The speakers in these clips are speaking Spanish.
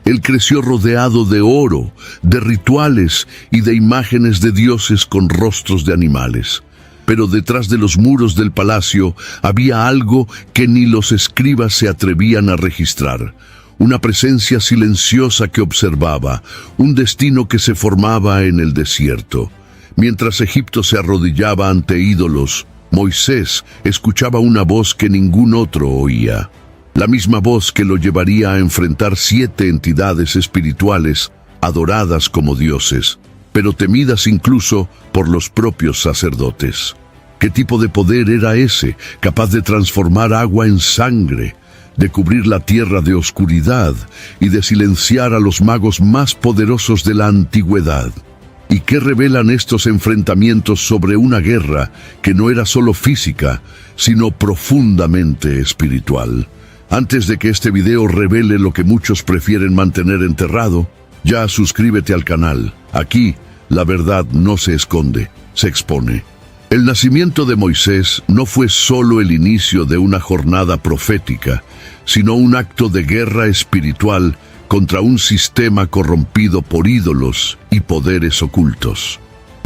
Él creció rodeado de oro, de rituales y de imágenes de dioses con rostros de animales. Pero detrás de los muros del palacio había algo que ni los escribas se atrevían a registrar. Una presencia silenciosa que observaba, un destino que se formaba en el desierto. Mientras Egipto se arrodillaba ante ídolos, Moisés escuchaba una voz que ningún otro oía. La misma voz que lo llevaría a enfrentar 7 entidades espirituales adoradas como dioses, pero temidas incluso por los propios sacerdotes. ¿Qué tipo de poder era ese, capaz de transformar agua en sangre, de cubrir la tierra de oscuridad y de silenciar a los magos más poderosos de la antigüedad? ¿Y qué revelan estos enfrentamientos sobre una guerra que no era solo física, sino profundamente espiritual? Antes de que este video revele lo que muchos prefieren mantener enterrado, ya suscríbete al canal. Aquí, la verdad no se esconde, se expone. El nacimiento de Moisés no fue solo el inicio de una jornada profética, sino un acto de guerra espiritual contra un sistema corrompido por ídolos y poderes ocultos.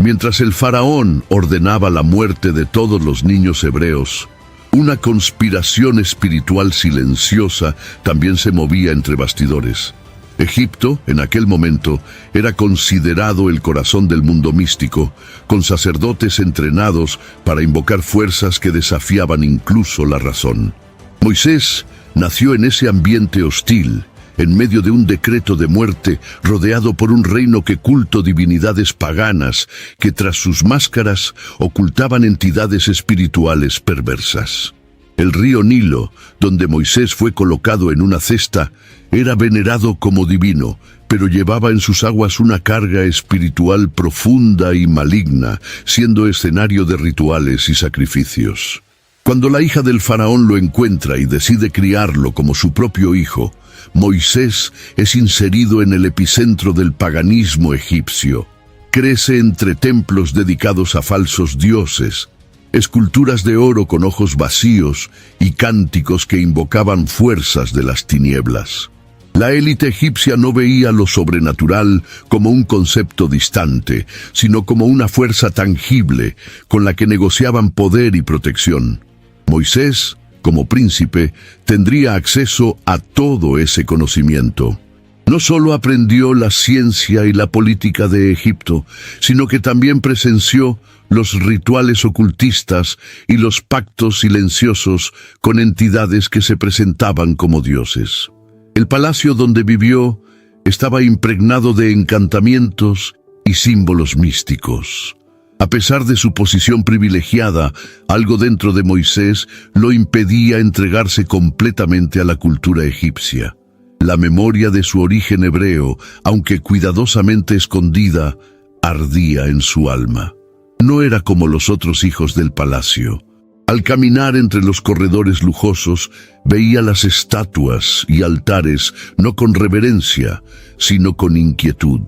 Mientras el faraón ordenaba la muerte de todos los niños hebreos, una conspiración espiritual silenciosa también se movía entre bastidores. Egipto, en aquel momento, era considerado el corazón del mundo místico, con sacerdotes entrenados para invocar fuerzas que desafiaban incluso la razón. Moisés nació en ese ambiente hostil, en medio de un decreto de muerte, rodeado por un reino que cultó divinidades paganas, que tras sus máscaras ocultaban entidades espirituales perversas. El río Nilo, donde Moisés fue colocado en una cesta, era venerado como divino, pero llevaba en sus aguas una carga espiritual profunda y maligna, siendo escenario de rituales y sacrificios. Cuando la hija del faraón lo encuentra y decide criarlo como su propio hijo, Moisés es inserido en el epicentro del paganismo egipcio. Crece entre templos dedicados a falsos dioses, esculturas de oro con ojos vacíos y cánticos que invocaban fuerzas de las tinieblas. La élite egipcia no veía lo sobrenatural como un concepto distante, sino como una fuerza tangible con la que negociaban poder y protección. Moisés, como príncipe, tendría acceso a todo ese conocimiento. No solo aprendió la ciencia y la política de Egipto, sino que también presenció los rituales ocultistas y los pactos silenciosos con entidades que se presentaban como dioses. El palacio donde vivió estaba impregnado de encantamientos y símbolos místicos. A pesar de su posición privilegiada, algo dentro de Moisés lo impedía entregarse completamente a la cultura egipcia. La memoria de su origen hebreo, aunque cuidadosamente escondida, ardía en su alma. No era como los otros hijos del palacio. Al caminar entre los corredores lujosos, veía las estatuas y altares no con reverencia, sino con inquietud.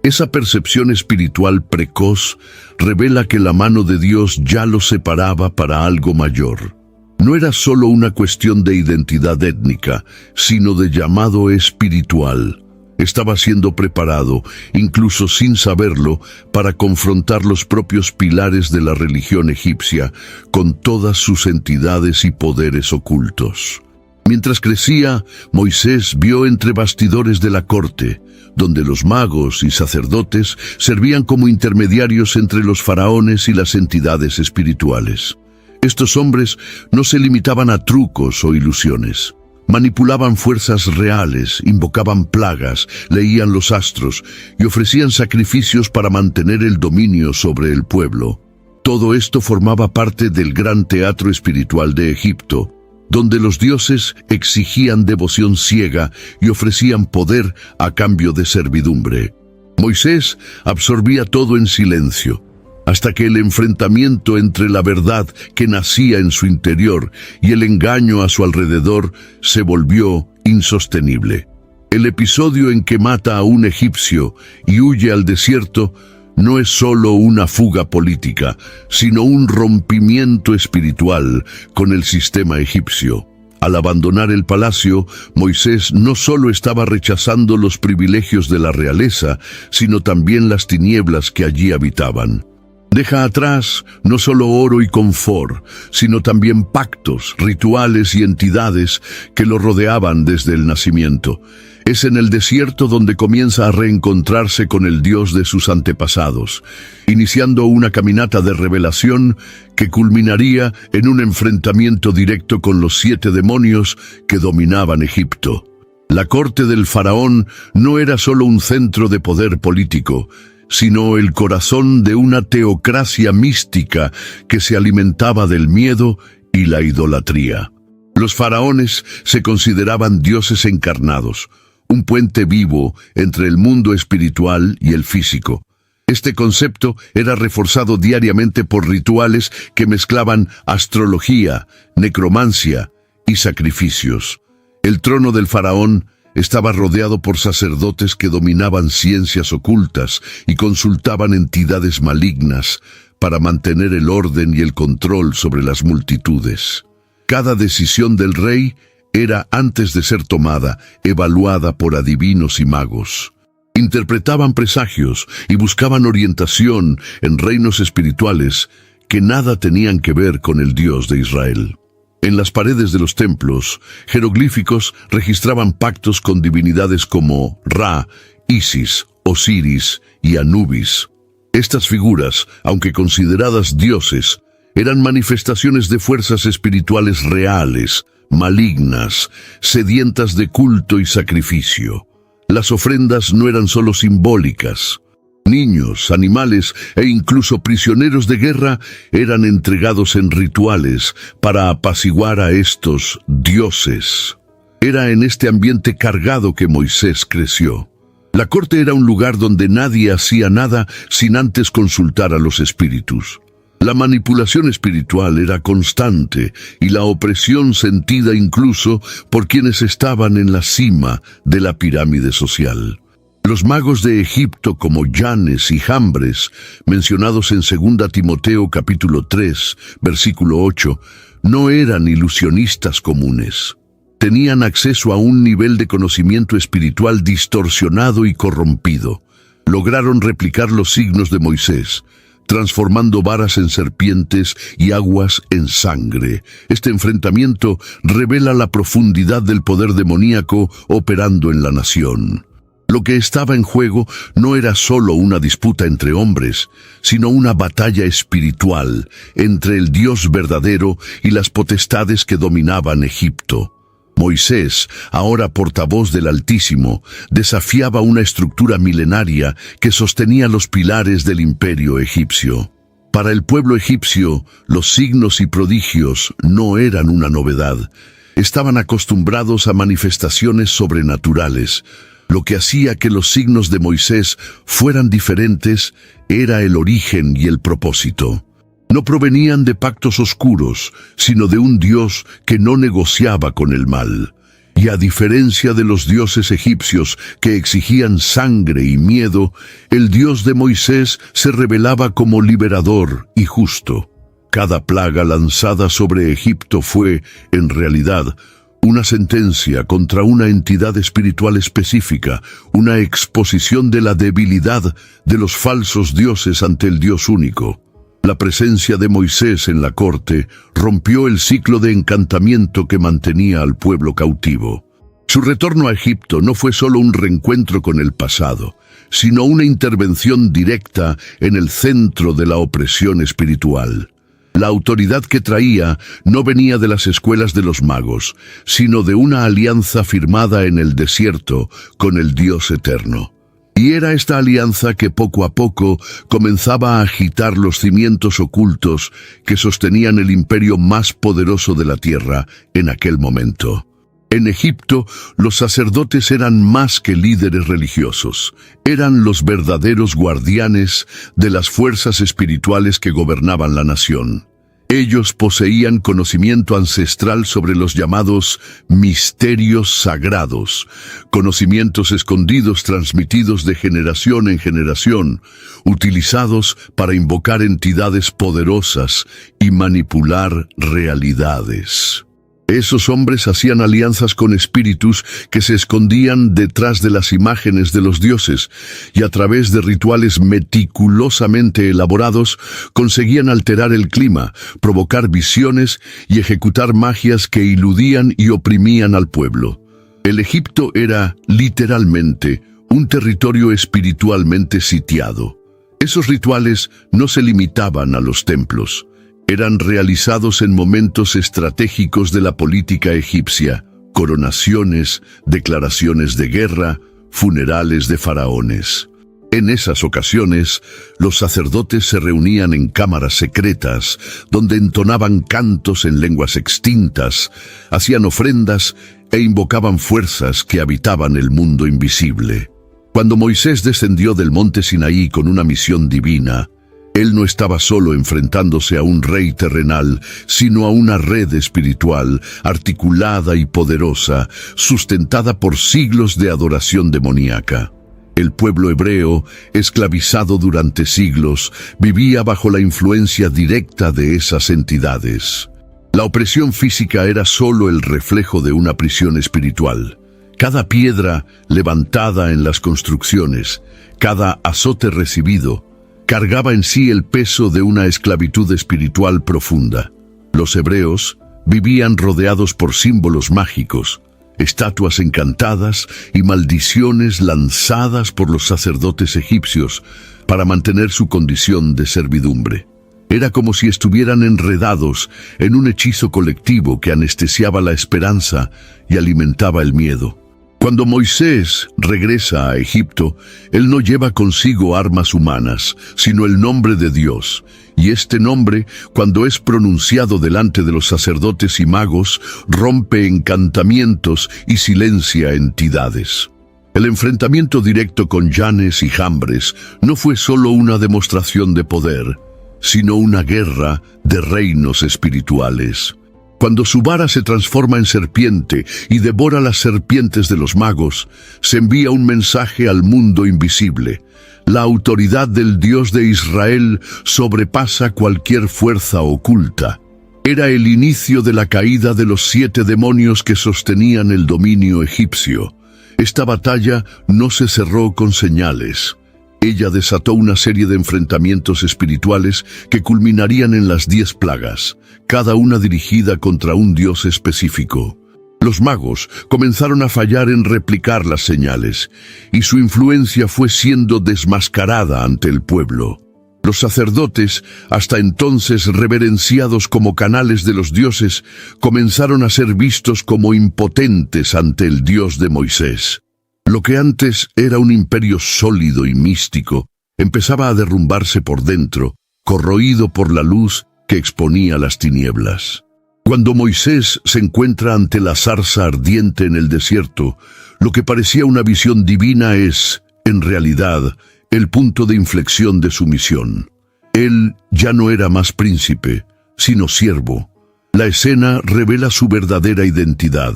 Esa percepción espiritual precoz revela que la mano de Dios ya lo separaba para algo mayor. No era solo una cuestión de identidad étnica, sino de llamado espiritual. Estaba siendo preparado, incluso sin saberlo, para confrontar los propios pilares de la religión egipcia, con todas sus entidades y poderes ocultos. Mientras crecía, Moisés vio entre bastidores de la corte, donde los magos y sacerdotes servían como intermediarios entre los faraones y las entidades espirituales. Estos hombres no se limitaban a trucos o ilusiones. Manipulaban fuerzas reales, invocaban plagas, leían los astros y ofrecían sacrificios para mantener el dominio sobre el pueblo. Todo esto formaba parte del gran teatro espiritual de Egipto, donde los dioses exigían devoción ciega y ofrecían poder a cambio de servidumbre. Moisés absorbía todo en silencio, hasta que el enfrentamiento entre la verdad que nacía en su interior y el engaño a su alrededor se volvió insostenible. El episodio en que mata a un egipcio y huye al desierto no es solo una fuga política, sino un rompimiento espiritual con el sistema egipcio. Al abandonar el palacio, Moisés no solo estaba rechazando los privilegios de la realeza, sino también las tinieblas que allí habitaban. Deja atrás no solo oro y confort, sino también pactos, rituales y entidades que lo rodeaban desde el nacimiento. Es en el desierto donde comienza a reencontrarse con el Dios de sus antepasados, iniciando una caminata de revelación que culminaría en un enfrentamiento directo con los 7 demonios que dominaban Egipto. La corte del faraón no era solo un centro de poder político, sino el corazón de una teocracia mística que se alimentaba del miedo y la idolatría. Los faraones se consideraban dioses encarnados, un puente vivo entre el mundo espiritual y el físico. Este concepto era reforzado diariamente por rituales que mezclaban astrología, necromancia y sacrificios. El trono del faraón estaba rodeado por sacerdotes que dominaban ciencias ocultas y consultaban entidades malignas para mantener el orden y el control sobre las multitudes. Cada decisión del rey era, antes de ser tomada, evaluada por adivinos y magos. Interpretaban presagios y buscaban orientación en reinos espirituales que nada tenían que ver con el Dios de Israel. En las paredes de los templos, jeroglíficos registraban pactos con divinidades como Ra, Isis, Osiris y Anubis. Estas figuras, aunque consideradas dioses, eran manifestaciones de fuerzas espirituales reales, malignas, sedientas de culto y sacrificio. Las ofrendas no eran solo simbólicas. Niños, animales e incluso prisioneros de guerra eran entregados en rituales para apaciguar a estos dioses. Era en este ambiente cargado que Moisés creció. La corte era un lugar donde nadie hacía nada sin antes consultar a los espíritus. La manipulación espiritual era constante y la opresión sentida incluso por quienes estaban en la cima de la pirámide social. Los magos de Egipto como Yanes y Jambres, mencionados en 2 Timoteo capítulo 3, versículo 8, no eran ilusionistas comunes. Tenían acceso a un nivel de conocimiento espiritual distorsionado y corrompido. Lograron replicar los signos de Moisés, transformando varas en serpientes y aguas en sangre. Este enfrentamiento revela la profundidad del poder demoníaco operando en la nación. Lo que estaba en juego no era solo una disputa entre hombres, sino una batalla espiritual entre el Dios verdadero y las potestades que dominaban Egipto. Moisés, ahora portavoz del Altísimo, desafiaba una estructura milenaria que sostenía los pilares del imperio egipcio. Para el pueblo egipcio, los signos y prodigios no eran una novedad. Estaban acostumbrados a manifestaciones sobrenaturales. Lo que hacía que los signos de Moisés fueran diferentes era el origen y el propósito. No provenían de pactos oscuros, sino de un Dios que no negociaba con el mal. Y a diferencia de los dioses egipcios que exigían sangre y miedo, el Dios de Moisés se revelaba como liberador y justo. Cada plaga lanzada sobre Egipto fue, en realidad, una sentencia contra una entidad espiritual específica, una exposición de la debilidad de los falsos dioses ante el Dios único. La presencia de Moisés en la corte rompió el ciclo de encantamiento que mantenía al pueblo cautivo. Su retorno a Egipto no fue solo un reencuentro con el pasado, sino una intervención directa en el centro de la opresión espiritual. La autoridad que traía no venía de las escuelas de los magos, sino de una alianza firmada en el desierto con el Dios eterno. Y era esta alianza que poco a poco comenzaba a agitar los cimientos ocultos que sostenían el imperio más poderoso de la tierra en aquel momento. En Egipto, los sacerdotes eran más que líderes religiosos. Eran los verdaderos guardianes de las fuerzas espirituales que gobernaban la nación. Ellos poseían conocimiento ancestral sobre los llamados misterios sagrados, conocimientos escondidos transmitidos de generación en generación, utilizados para invocar entidades poderosas y manipular realidades. Esos hombres hacían alianzas con espíritus que se escondían detrás de las imágenes de los dioses y a través de rituales meticulosamente elaborados conseguían alterar el clima, provocar visiones y ejecutar magias que iludían y oprimían al pueblo. El Egipto era, literalmente, un territorio espiritualmente sitiado. Esos rituales no se limitaban a los templos. Eran realizados en momentos estratégicos de la política egipcia: coronaciones, declaraciones de guerra, funerales de faraones. En esas ocasiones, los sacerdotes se reunían en cámaras secretas, donde entonaban cantos en lenguas extintas, hacían ofrendas e invocaban fuerzas que habitaban el mundo invisible. Cuando Moisés descendió del monte Sinaí con una misión divina, él no estaba solo enfrentándose a un rey terrenal, sino a una red espiritual, articulada y poderosa, sustentada por siglos de adoración demoníaca. El pueblo hebreo, esclavizado durante siglos, vivía bajo la influencia directa de esas entidades. La opresión física era solo el reflejo de una prisión espiritual. Cada piedra levantada en las construcciones, cada azote recibido, cargaba en sí el peso de una esclavitud espiritual profunda. Los hebreos vivían rodeados por símbolos mágicos, estatuas encantadas y maldiciones lanzadas por los sacerdotes egipcios para mantener su condición de servidumbre. Era como si estuvieran enredados en un hechizo colectivo que anestesiaba la esperanza y alimentaba el miedo. Cuando Moisés regresa a Egipto, él no lleva consigo armas humanas, sino el nombre de Dios. Y este nombre, cuando es pronunciado delante de los sacerdotes y magos, rompe encantamientos y silencia entidades. El enfrentamiento directo con Yanes y Jambres no fue solo una demostración de poder, sino una guerra de reinos espirituales. Cuando su vara se transforma en serpiente y devora las serpientes de los magos, se envía un mensaje al mundo invisible. La autoridad del Dios de Israel sobrepasa cualquier fuerza oculta. Era el inicio de la caída de los 7 demonios que sostenían el dominio egipcio. Esta batalla no se cerró con señales. Ella desató una serie de enfrentamientos espirituales que culminarían en las 10 plagas, cada una dirigida contra un dios específico. Los magos comenzaron a fallar en replicar las señales, y su influencia fue siendo desmascarada ante el pueblo. Los sacerdotes, hasta entonces reverenciados como canales de los dioses, comenzaron a ser vistos como impotentes ante el Dios de Moisés. Lo que antes era un imperio sólido y místico, empezaba a derrumbarse por dentro, corroído por la luz que exponía las tinieblas. Cuando Moisés se encuentra ante la zarza ardiente en el desierto, lo que parecía una visión divina es, en realidad, el punto de inflexión de su misión. Él ya no era más príncipe, sino siervo. La escena revela su verdadera identidad.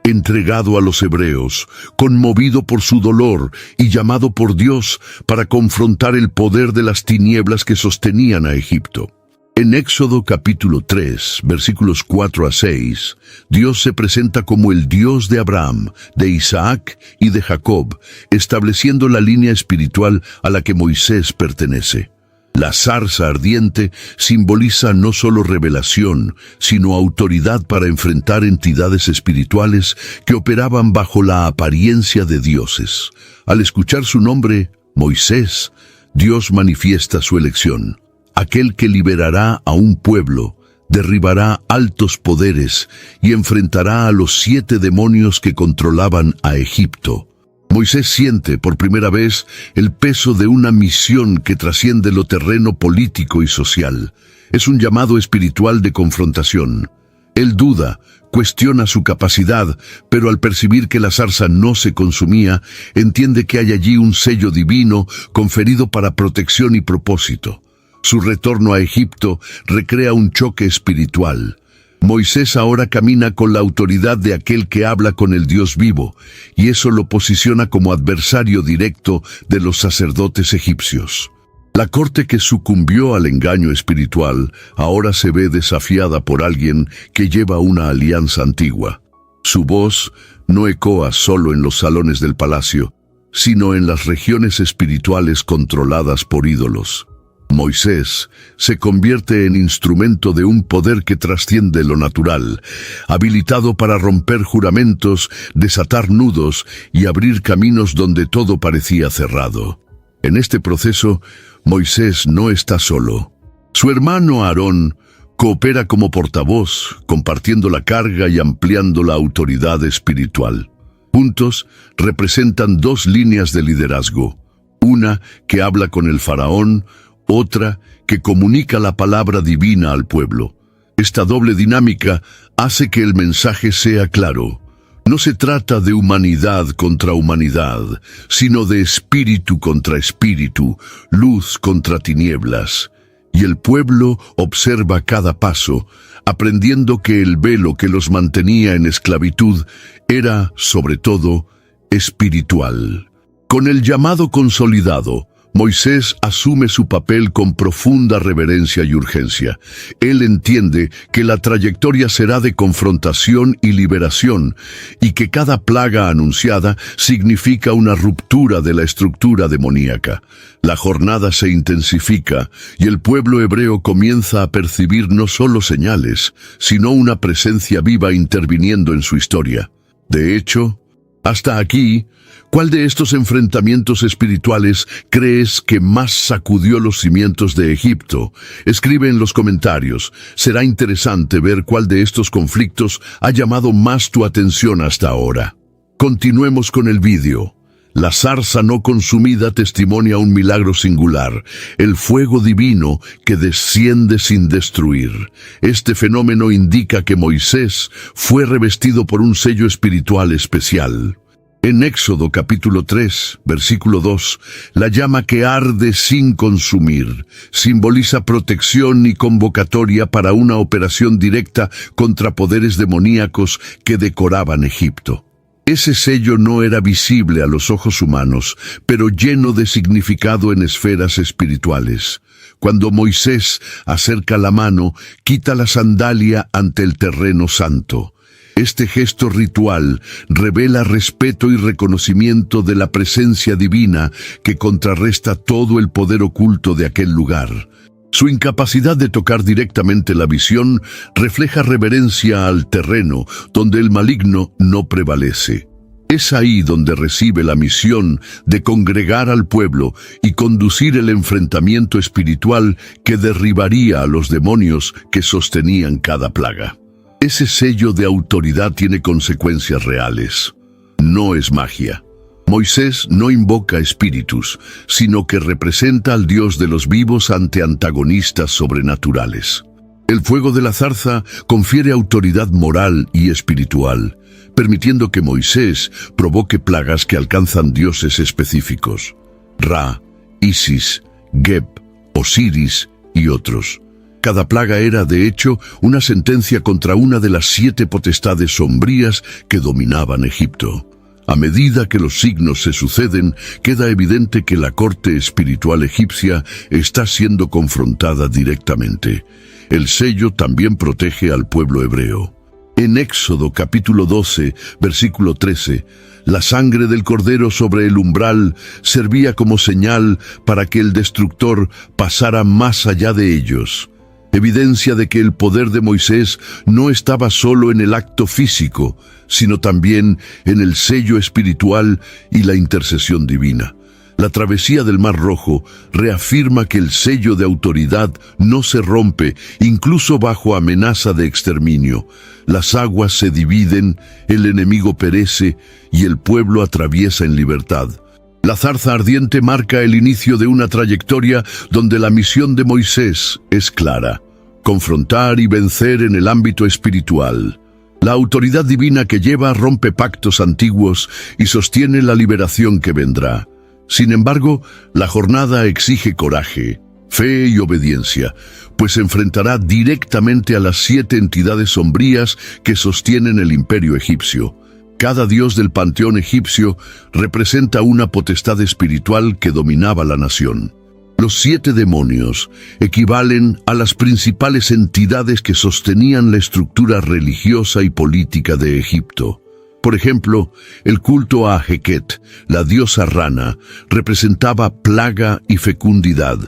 Entregado a los hebreos, conmovido por su dolor y llamado por Dios para confrontar el poder de las tinieblas que sostenían a Egipto. En Éxodo capítulo 3, versículos 4 a 6, Dios se presenta como el Dios de Abraham, de Isaac y de Jacob, estableciendo la línea espiritual a la que Moisés pertenece. La zarza ardiente simboliza no solo revelación, sino autoridad para enfrentar entidades espirituales que operaban bajo la apariencia de dioses. Al escuchar su nombre, Moisés, Dios manifiesta su elección. Aquel que liberará a un pueblo, derribará altos poderes y enfrentará a los 7 demonios que controlaban a Egipto. Moisés siente por primera vez el peso de una misión que trasciende lo terreno político y social. Es un llamado espiritual de confrontación. Él duda, cuestiona su capacidad, pero al percibir que la zarza no se consumía, entiende que hay allí un sello divino conferido para protección y propósito. Su retorno a Egipto recrea un choque espiritual. Moisés ahora camina con la autoridad de aquel que habla con el Dios vivo, y eso lo posiciona como adversario directo de los sacerdotes egipcios. La corte que sucumbió al engaño espiritual ahora se ve desafiada por alguien que lleva una alianza antigua. Su voz no ecoa solo en los salones del palacio, sino en las regiones espirituales controladas por ídolos. Moisés se convierte en instrumento de un poder que trasciende lo natural, habilitado para romper juramentos, desatar nudos y abrir caminos donde todo parecía cerrado. En este proceso, Moisés no está solo. Su hermano Aarón coopera como portavoz, compartiendo la carga y ampliando la autoridad espiritual. Juntos representan dos líneas de liderazgo, una que habla con el faraón, otra que comunica la palabra divina al pueblo. Esta doble dinámica hace que el mensaje sea claro. No se trata de humanidad contra humanidad, sino de espíritu contra espíritu, luz contra tinieblas. Y el pueblo observa cada paso, aprendiendo que el velo que los mantenía en esclavitud era, sobre todo, espiritual. Con el llamado consolidado, Moisés asume su papel con profunda reverencia y urgencia. Él entiende que la trayectoria será de confrontación y liberación, y que cada plaga anunciada significa una ruptura de la estructura demoníaca. La jornada se intensifica, y el pueblo hebreo comienza a percibir no solo señales, sino una presencia viva interviniendo en su historia. De hecho, hasta aquí, ¿cuál de estos enfrentamientos espirituales crees que más sacudió los cimientos de Egipto? Escribe en los comentarios. Será interesante ver cuál de estos conflictos ha llamado más tu atención hasta ahora. Continuemos con el vídeo. La zarza no consumida testimonia un milagro singular, el fuego divino que desciende sin destruir. Este fenómeno indica que Moisés fue revestido por un sello espiritual especial. En Éxodo capítulo 3, versículo 2, la llama que arde sin consumir simboliza protección y convocatoria para una operación directa contra poderes demoníacos que decoraban Egipto. Ese sello no era visible a los ojos humanos, pero lleno de significado en esferas espirituales. Cuando Moisés acerca la mano, quita la sandalia ante el terreno santo. Este gesto ritual revela respeto y reconocimiento de la presencia divina que contrarresta todo el poder oculto de aquel lugar. Su incapacidad de tocar directamente la visión refleja reverencia al terreno donde el maligno no prevalece. Es ahí donde recibe la misión de congregar al pueblo y conducir el enfrentamiento espiritual que derribaría a los demonios que sostenían cada plaga. Ese sello de autoridad tiene consecuencias reales. No es magia. Moisés no invoca espíritus, sino que representa al Dios de los vivos ante antagonistas sobrenaturales. El fuego de la zarza confiere autoridad moral y espiritual, permitiendo que Moisés provoque plagas que alcanzan dioses específicos: Ra, Isis, Geb, Osiris y otros. Cada plaga era, de hecho, una sentencia contra una de las 7 potestades sombrías que dominaban Egipto. A medida que los signos se suceden, queda evidente que la corte espiritual egipcia está siendo confrontada directamente. El sello también protege al pueblo hebreo. En Éxodo capítulo 12, versículo 13, la sangre del cordero sobre el umbral servía como señal para que el destructor pasara más allá de ellos. Evidencia de que el poder de Moisés no estaba solo en el acto físico, sino también en el sello espiritual y la intercesión divina. La travesía del Mar Rojo reafirma que el sello de autoridad no se rompe, incluso bajo amenaza de exterminio. Las aguas se dividen, el enemigo perece y el pueblo atraviesa en libertad. La zarza ardiente marca el inicio de una trayectoria donde la misión de Moisés es clara: confrontar y vencer en el ámbito espiritual. La autoridad divina que lleva rompe pactos antiguos y sostiene la liberación que vendrá. Sin embargo, la jornada exige coraje, fe y obediencia, pues se enfrentará directamente a las 7 entidades sombrías que sostienen el imperio egipcio. Cada dios del panteón egipcio representa una potestad espiritual que dominaba la nación. Los 7 demonios equivalen a las principales entidades que sostenían la estructura religiosa y política de Egipto. Por ejemplo, el culto a Heket, la diosa rana, representaba plaga y fecundidad.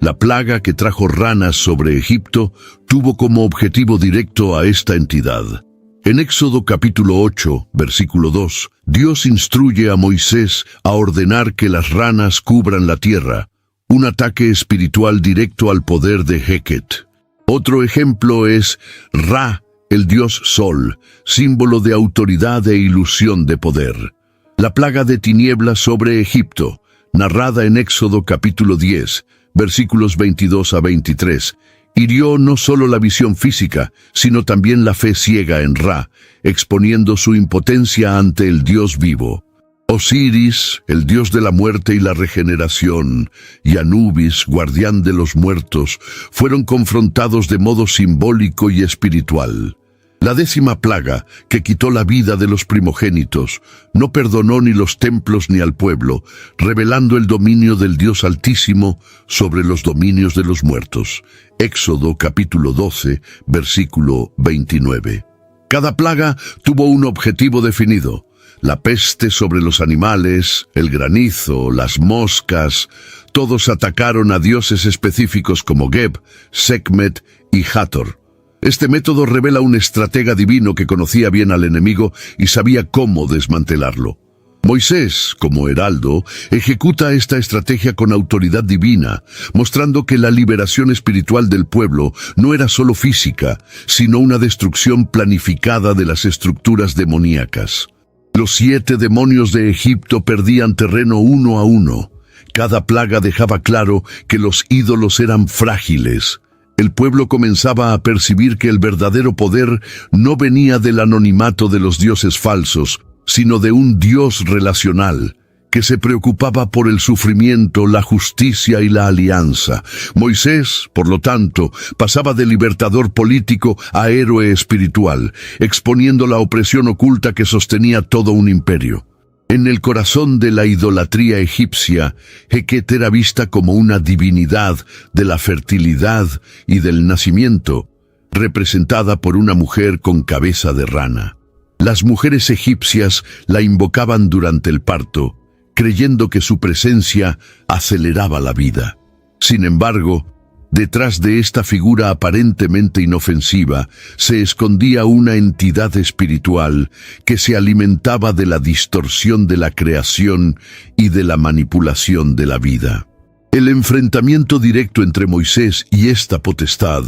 La plaga que trajo ranas sobre Egipto tuvo como objetivo directo a esta entidad. En Éxodo capítulo 8, versículo 2, Dios instruye a Moisés a ordenar que las ranas cubran la tierra, un ataque espiritual directo al poder de Heket. Otro ejemplo es Ra, el dios Sol, símbolo de autoridad e ilusión de poder. La plaga de tinieblas sobre Egipto, narrada en Éxodo capítulo 10, versículos 22 a 23, hirió no solo la visión física, sino también la fe ciega en Ra, exponiendo su impotencia ante el Dios vivo. Osiris, el dios de la muerte y la regeneración, y Anubis, guardián de los muertos, fueron confrontados de modo simbólico y espiritual. La 10ª plaga, que quitó la vida de los primogénitos, no perdonó ni los templos ni al pueblo, revelando el dominio del Dios Altísimo sobre los dominios de los muertos. Éxodo capítulo 12, versículo 29. Cada plaga tuvo un objetivo definido. La peste sobre los animales, el granizo, las moscas, todos atacaron a dioses específicos como Geb, Sekhmet y Hathor. Este método revela un estratega divino que conocía bien al enemigo y sabía cómo desmantelarlo. Moisés, como heraldo, ejecuta esta estrategia con autoridad divina, mostrando que la liberación espiritual del pueblo no era solo física, sino una destrucción planificada de las estructuras demoníacas. Los 7 demonios de Egipto perdían terreno uno a uno. Cada plaga dejaba claro que los ídolos eran frágiles. El pueblo comenzaba a percibir que el verdadero poder no venía del anonimato de los dioses falsos, sino de un Dios relacional, que se preocupaba por el sufrimiento, la justicia y la alianza. Moisés, por lo tanto, pasaba de libertador político a héroe espiritual, exponiendo la opresión oculta que sostenía todo un imperio. En el corazón de la idolatría egipcia, Heket era vista como una divinidad de la fertilidad y del nacimiento, representada por una mujer con cabeza de rana. Las mujeres egipcias la invocaban durante el parto, creyendo que su presencia aceleraba la vida. Sin embargo, detrás de esta figura aparentemente inofensiva se escondía una entidad espiritual que se alimentaba de la distorsión de la creación y de la manipulación de la vida. El enfrentamiento directo entre Moisés y esta potestad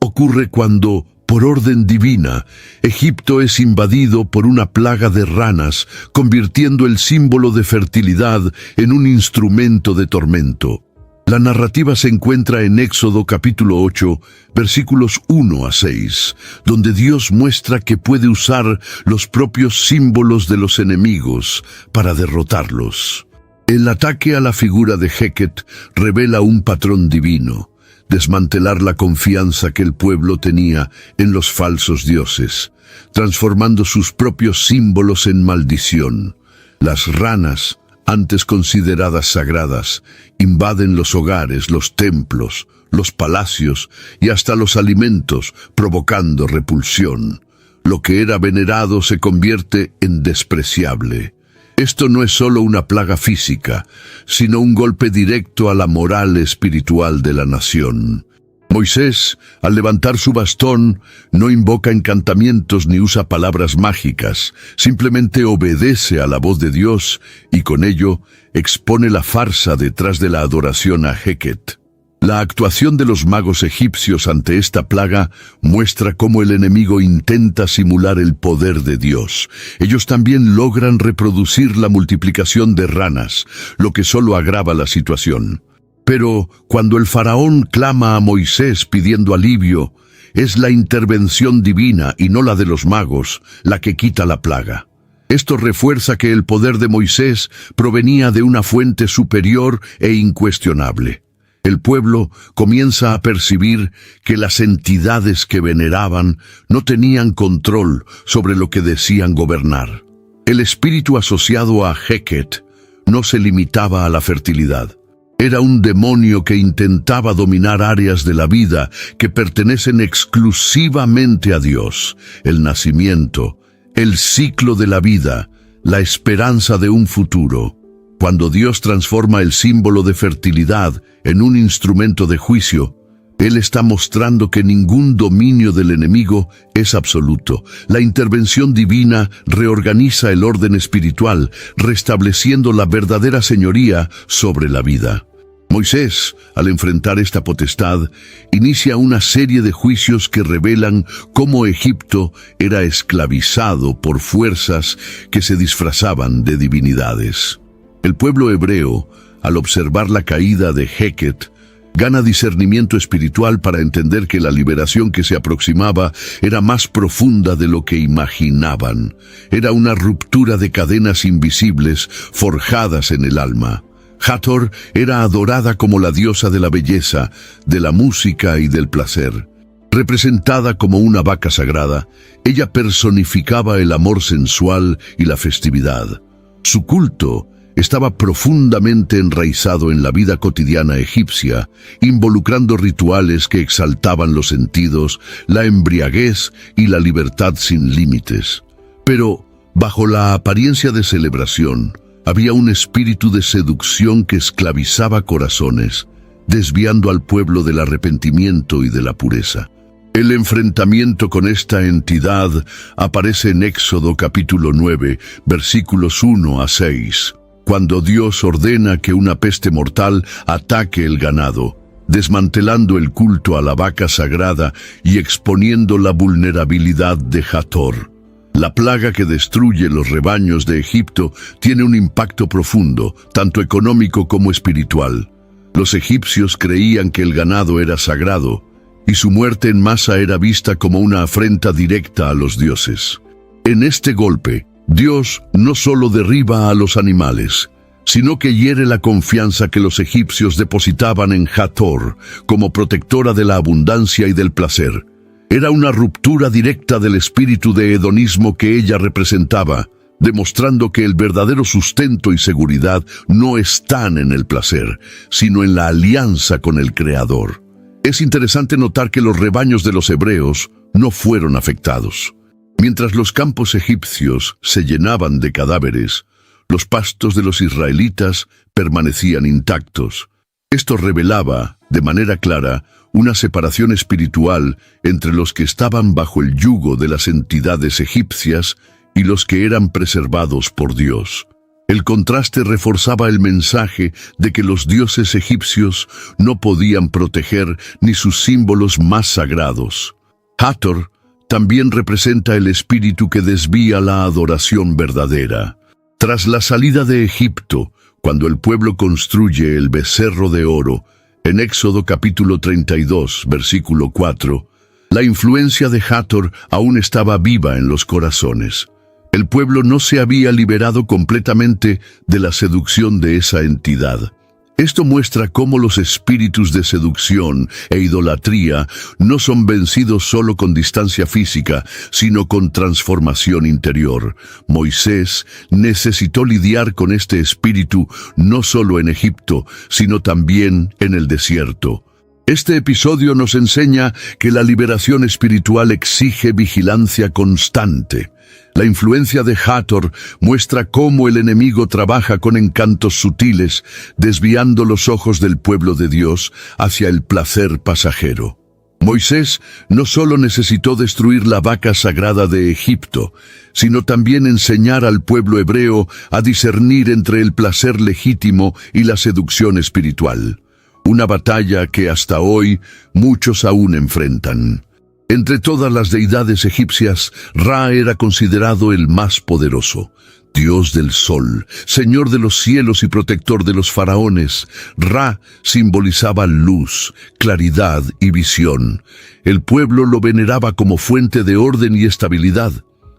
ocurre cuando, por orden divina, Egipto es invadido por una plaga de ranas, convirtiendo el símbolo de fertilidad en un instrumento de tormento. La narrativa se encuentra en Éxodo capítulo 8, versículos 1 a 6, donde Dios muestra que puede usar los propios símbolos de los enemigos para derrotarlos. El ataque a la figura de Heket revela un patrón divino: desmantelar la confianza que el pueblo tenía en los falsos dioses, transformando sus propios símbolos en maldición. Las ranas, antes consideradas sagradas, invaden los hogares, los templos, los palacios y hasta los alimentos, provocando repulsión. Lo que era venerado se convierte en despreciable. Esto no es solo una plaga física, sino un golpe directo a la moral espiritual de la nación. Moisés, al levantar su bastón, no invoca encantamientos ni usa palabras mágicas, simplemente obedece a la voz de Dios y con ello expone la farsa detrás de la adoración a Heket. La actuación de los magos egipcios ante esta plaga muestra cómo el enemigo intenta simular el poder de Dios. Ellos también logran reproducir la multiplicación de ranas, lo que solo agrava la situación. Pero cuando el faraón clama a Moisés pidiendo alivio, es la intervención divina y no la de los magos la que quita la plaga. Esto refuerza que el poder de Moisés provenía de una fuente superior e incuestionable. El pueblo comienza a percibir que las entidades que veneraban no tenían control sobre lo que decían gobernar. El espíritu asociado a Heket no se limitaba a la fertilidad. Era un demonio que intentaba dominar áreas de la vida que pertenecen exclusivamente a Dios: el nacimiento, el ciclo de la vida, la esperanza de un futuro. Cuando Dios transforma el símbolo de fertilidad en un instrumento de juicio, Él está mostrando que ningún dominio del enemigo es absoluto. La intervención divina reorganiza el orden espiritual, restableciendo la verdadera señoría sobre la vida. Moisés, al enfrentar esta potestad, inicia una serie de juicios que revelan cómo Egipto era esclavizado por fuerzas que se disfrazaban de divinidades. El pueblo hebreo, al observar la caída de Heket, gana discernimiento espiritual para entender que la liberación que se aproximaba era más profunda de lo que imaginaban. Era una ruptura de cadenas invisibles forjadas en el alma. Hathor era adorada como la diosa de la belleza, de la música y del placer. Representada como una vaca sagrada, ella personificaba el amor sensual y la festividad. Su culto estaba profundamente enraizado en la vida cotidiana egipcia, involucrando rituales que exaltaban los sentidos, la embriaguez y la libertad sin límites. Pero, bajo la apariencia de celebración, había un espíritu de seducción que esclavizaba corazones, desviando al pueblo del arrepentimiento y de la pureza. El enfrentamiento con esta entidad aparece en Éxodo capítulo 9, versículos 1 a 6, cuando Dios ordena que una peste mortal ataque el ganado, desmantelando el culto a la vaca sagrada y exponiendo la vulnerabilidad de Hathor. La plaga que destruye los rebaños de Egipto tiene un impacto profundo, tanto económico como espiritual. Los egipcios creían que el ganado era sagrado, y su muerte en masa era vista como una afrenta directa a los dioses. En este golpe, Dios no solo derriba a los animales, sino que hiere la confianza que los egipcios depositaban en Hathor como protectora de la abundancia y del placer. Era una ruptura directa del espíritu de hedonismo que ella representaba, demostrando que el verdadero sustento y seguridad no están en el placer, sino en la alianza con el Creador. Es interesante notar que los rebaños de los hebreos no fueron afectados. Mientras los campos egipcios se llenaban de cadáveres, los pastos de los israelitas permanecían intactos. Esto revelaba, de manera clara, una separación espiritual entre los que estaban bajo el yugo de las entidades egipcias y los que eran preservados por Dios. El contraste reforzaba el mensaje de que los dioses egipcios no podían proteger ni sus símbolos más sagrados. Hathor también representa el espíritu que desvía la adoración verdadera. Tras la salida de Egipto, cuando el pueblo construye el becerro de oro, en Éxodo capítulo 32, versículo 4, la influencia de Hathor aún estaba viva en los corazones. El pueblo no se había liberado completamente de la seducción de esa entidad. Esto muestra cómo los espíritus de seducción e idolatría no son vencidos solo con distancia física, sino con transformación interior. Moisés necesitó lidiar con este espíritu no solo en Egipto, sino también en el desierto. Este episodio nos enseña que la liberación espiritual exige vigilancia constante. La influencia de Hathor muestra cómo el enemigo trabaja con encantos sutiles, desviando los ojos del pueblo de Dios hacia el placer pasajero. Moisés no solo necesitó destruir la vaca sagrada de Egipto, sino también enseñar al pueblo hebreo a discernir entre el placer legítimo y la seducción espiritual. Una batalla que hasta hoy muchos aún enfrentan. Entre todas las deidades egipcias, Ra era considerado el más poderoso. Dios del sol, señor de los cielos y protector de los faraones, Ra simbolizaba luz, claridad y visión. El pueblo lo veneraba como fuente de orden y estabilidad.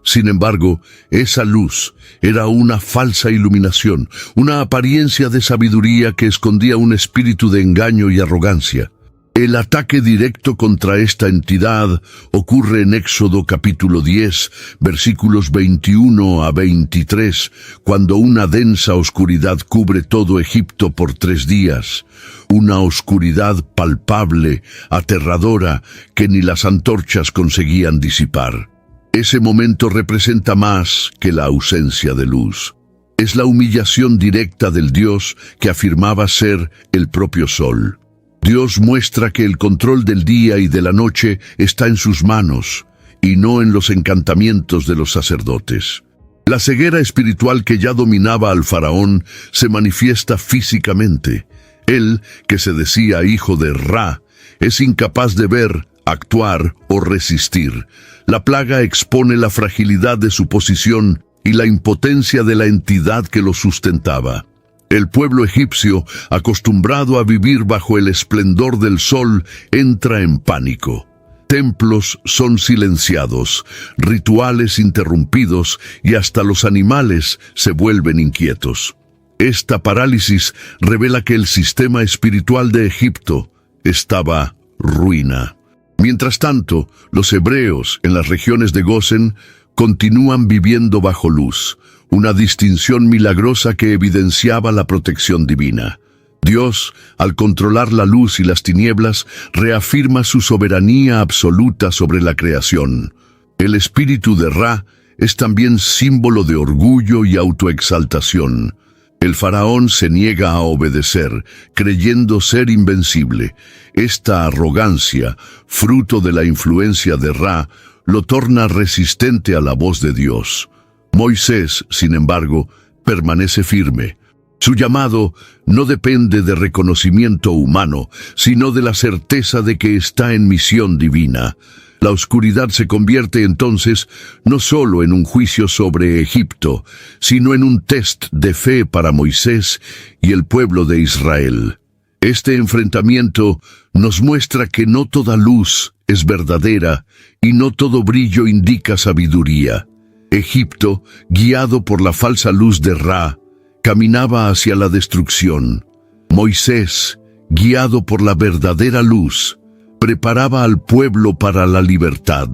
Sin embargo, esa luz era una falsa iluminación, una apariencia de sabiduría que escondía un espíritu de engaño y arrogancia. El ataque directo contra esta entidad ocurre en Éxodo capítulo 10, versículos 21 a 23, cuando una densa oscuridad cubre todo Egipto por 3 días, una oscuridad palpable, aterradora, que ni las antorchas conseguían disipar. Ese momento representa más que la ausencia de luz. Es la humillación directa del Dios que afirmaba ser el propio sol. Dios muestra que el control del día y de la noche está en sus manos, y no en los encantamientos de los sacerdotes. La ceguera espiritual que ya dominaba al faraón se manifiesta físicamente. Él, que se decía hijo de Ra, es incapaz de ver, actuar o resistir. La plaga expone la fragilidad de su posición y la impotencia de la entidad que lo sustentaba. El pueblo egipcio, acostumbrado a vivir bajo el esplendor del sol, entra en pánico. Templos son silenciados, rituales interrumpidos y hasta los animales se vuelven inquietos. Esta parálisis revela que el sistema espiritual de Egipto estaba ruina. Mientras tanto, los hebreos en las regiones de Gosén continúan viviendo bajo luz, una distinción milagrosa que evidenciaba la protección divina. Dios, al controlar la luz y las tinieblas, reafirma su soberanía absoluta sobre la creación. El espíritu de Ra es también símbolo de orgullo y autoexaltación. El faraón se niega a obedecer, creyendo ser invencible. Esta arrogancia, fruto de la influencia de Ra, lo torna resistente a la voz de Dios. Moisés, sin embargo, permanece firme. Su llamado no depende de reconocimiento humano, sino de la certeza de que está en misión divina. La oscuridad se convierte entonces no solo en un juicio sobre Egipto, sino en un test de fe para Moisés y el pueblo de Israel. Este enfrentamiento nos muestra que no toda luz es verdadera y no todo brillo indica sabiduría. Egipto, guiado por la falsa luz de Ra, caminaba hacia la destrucción. Moisés, guiado por la verdadera luz, preparaba al pueblo para la libertad.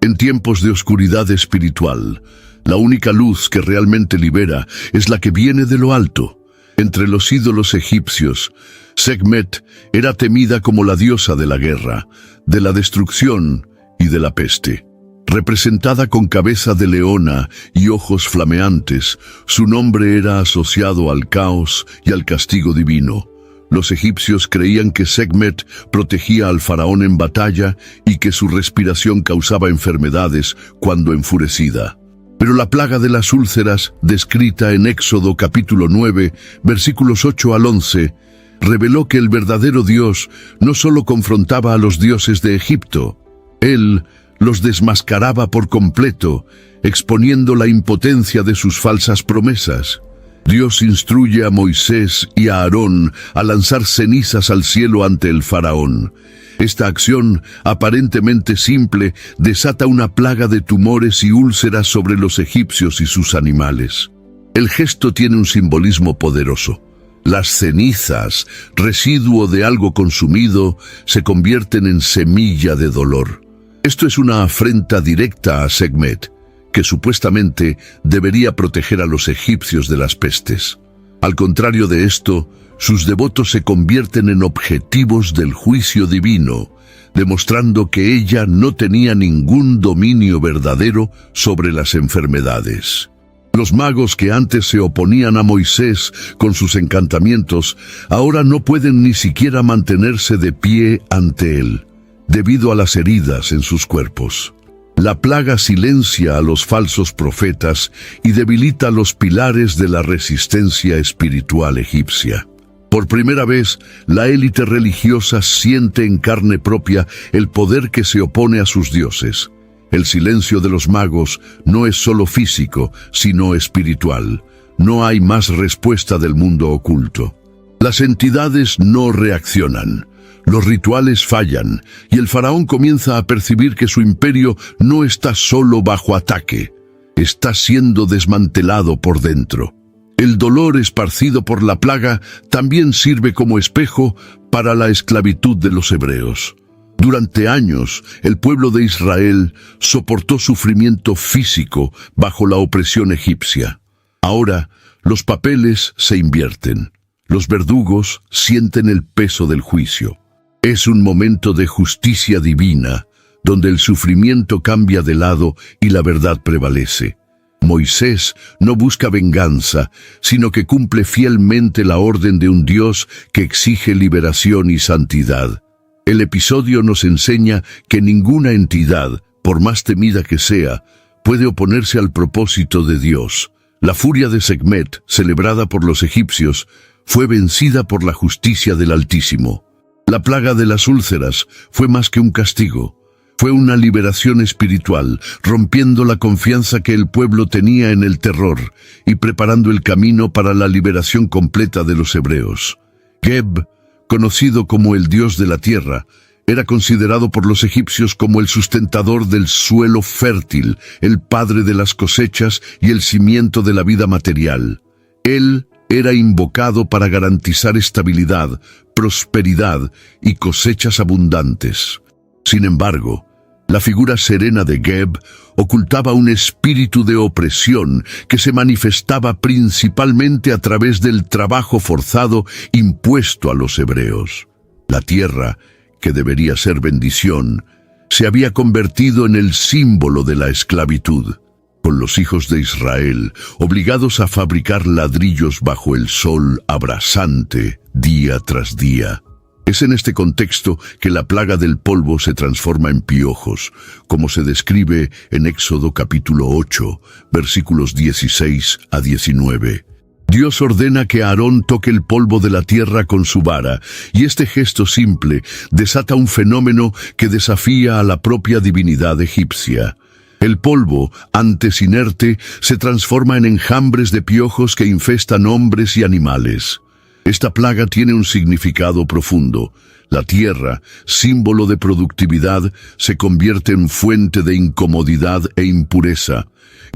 En tiempos de oscuridad espiritual, la única luz que realmente libera es la que viene de lo alto. Entre los ídolos egipcios, Sekhmet era temida como la diosa de la guerra, de la destrucción y de la peste. Representada con cabeza de leona y ojos flameantes, su nombre era asociado al caos y al castigo divino. Los egipcios creían que Sekhmet protegía al faraón en batalla y que su respiración causaba enfermedades cuando enfurecida. Pero la plaga de las úlceras, descrita en Éxodo capítulo 9, versículos 8 al 11, reveló que el verdadero Dios no solo confrontaba a los dioses de Egipto, Él los desmascaraba por completo, exponiendo la impotencia de sus falsas promesas. Dios instruye a Moisés y a Aarón a lanzar cenizas al cielo ante el faraón. Esta acción, aparentemente simple, desata una plaga de tumores y úlceras sobre los egipcios y sus animales. El gesto tiene un simbolismo poderoso. Las cenizas, residuo de algo consumido, se convierten en semilla de dolor. Esto es una afrenta directa a Sekhmet, que supuestamente debería proteger a los egipcios de las pestes. Al contrario de esto, sus devotos se convierten en objetivos del juicio divino, demostrando que ella no tenía ningún dominio verdadero sobre las enfermedades. Los magos que antes se oponían a Moisés con sus encantamientos, ahora no pueden ni siquiera mantenerse de pie ante él, debido a las heridas en sus cuerpos. La plaga silencia a los falsos profetas y debilita los pilares de la resistencia espiritual egipcia. Por primera vez, la élite religiosa siente en carne propia el poder que se opone a sus dioses. El silencio de los magos no es solo físico, sino espiritual. No hay más respuesta del mundo oculto. Las entidades no reaccionan. Los rituales fallan, y el faraón comienza a percibir que su imperio no está solo bajo ataque, está siendo desmantelado por dentro. El dolor esparcido por la plaga también sirve como espejo para la esclavitud de los hebreos. Durante años, el pueblo de Israel soportó sufrimiento físico bajo la opresión egipcia. Ahora, los papeles se invierten. Los verdugos sienten el peso del juicio. Es un momento de justicia divina, donde el sufrimiento cambia de lado y la verdad prevalece. Moisés no busca venganza, sino que cumple fielmente la orden de un Dios que exige liberación y santidad. El episodio nos enseña que ninguna entidad, por más temida que sea, puede oponerse al propósito de Dios. La furia de Sekhmet, celebrada por los egipcios, fue vencida por la justicia del Altísimo. La plaga de las úlceras fue más que un castigo. Fue una liberación espiritual, rompiendo la confianza que el pueblo tenía en el terror y preparando el camino para la liberación completa de los hebreos. Geb, conocido como el dios de la tierra, era considerado por los egipcios como el sustentador del suelo fértil, el padre de las cosechas y el cimiento de la vida material. Él era invocado para garantizar estabilidad, prosperidad y cosechas abundantes. Sin embargo, la figura serena de Geb ocultaba un espíritu de opresión que se manifestaba principalmente a través del trabajo forzado impuesto a los hebreos. La tierra, que debería ser bendición, se había convertido en el símbolo de la esclavitud, con los hijos de Israel obligados a fabricar ladrillos bajo el sol abrasante día tras día. Es en este contexto que la plaga del polvo se transforma en piojos, como se describe en Éxodo capítulo 8, versículos 16 a 19. Dios ordena que Aarón toque el polvo de la tierra con su vara, y este gesto simple desata un fenómeno que desafía a la propia divinidad egipcia. El polvo, antes inerte, se transforma en enjambres de piojos que infestan hombres y animales. Esta plaga tiene un significado profundo. La tierra, símbolo de productividad, se convierte en fuente de incomodidad e impureza.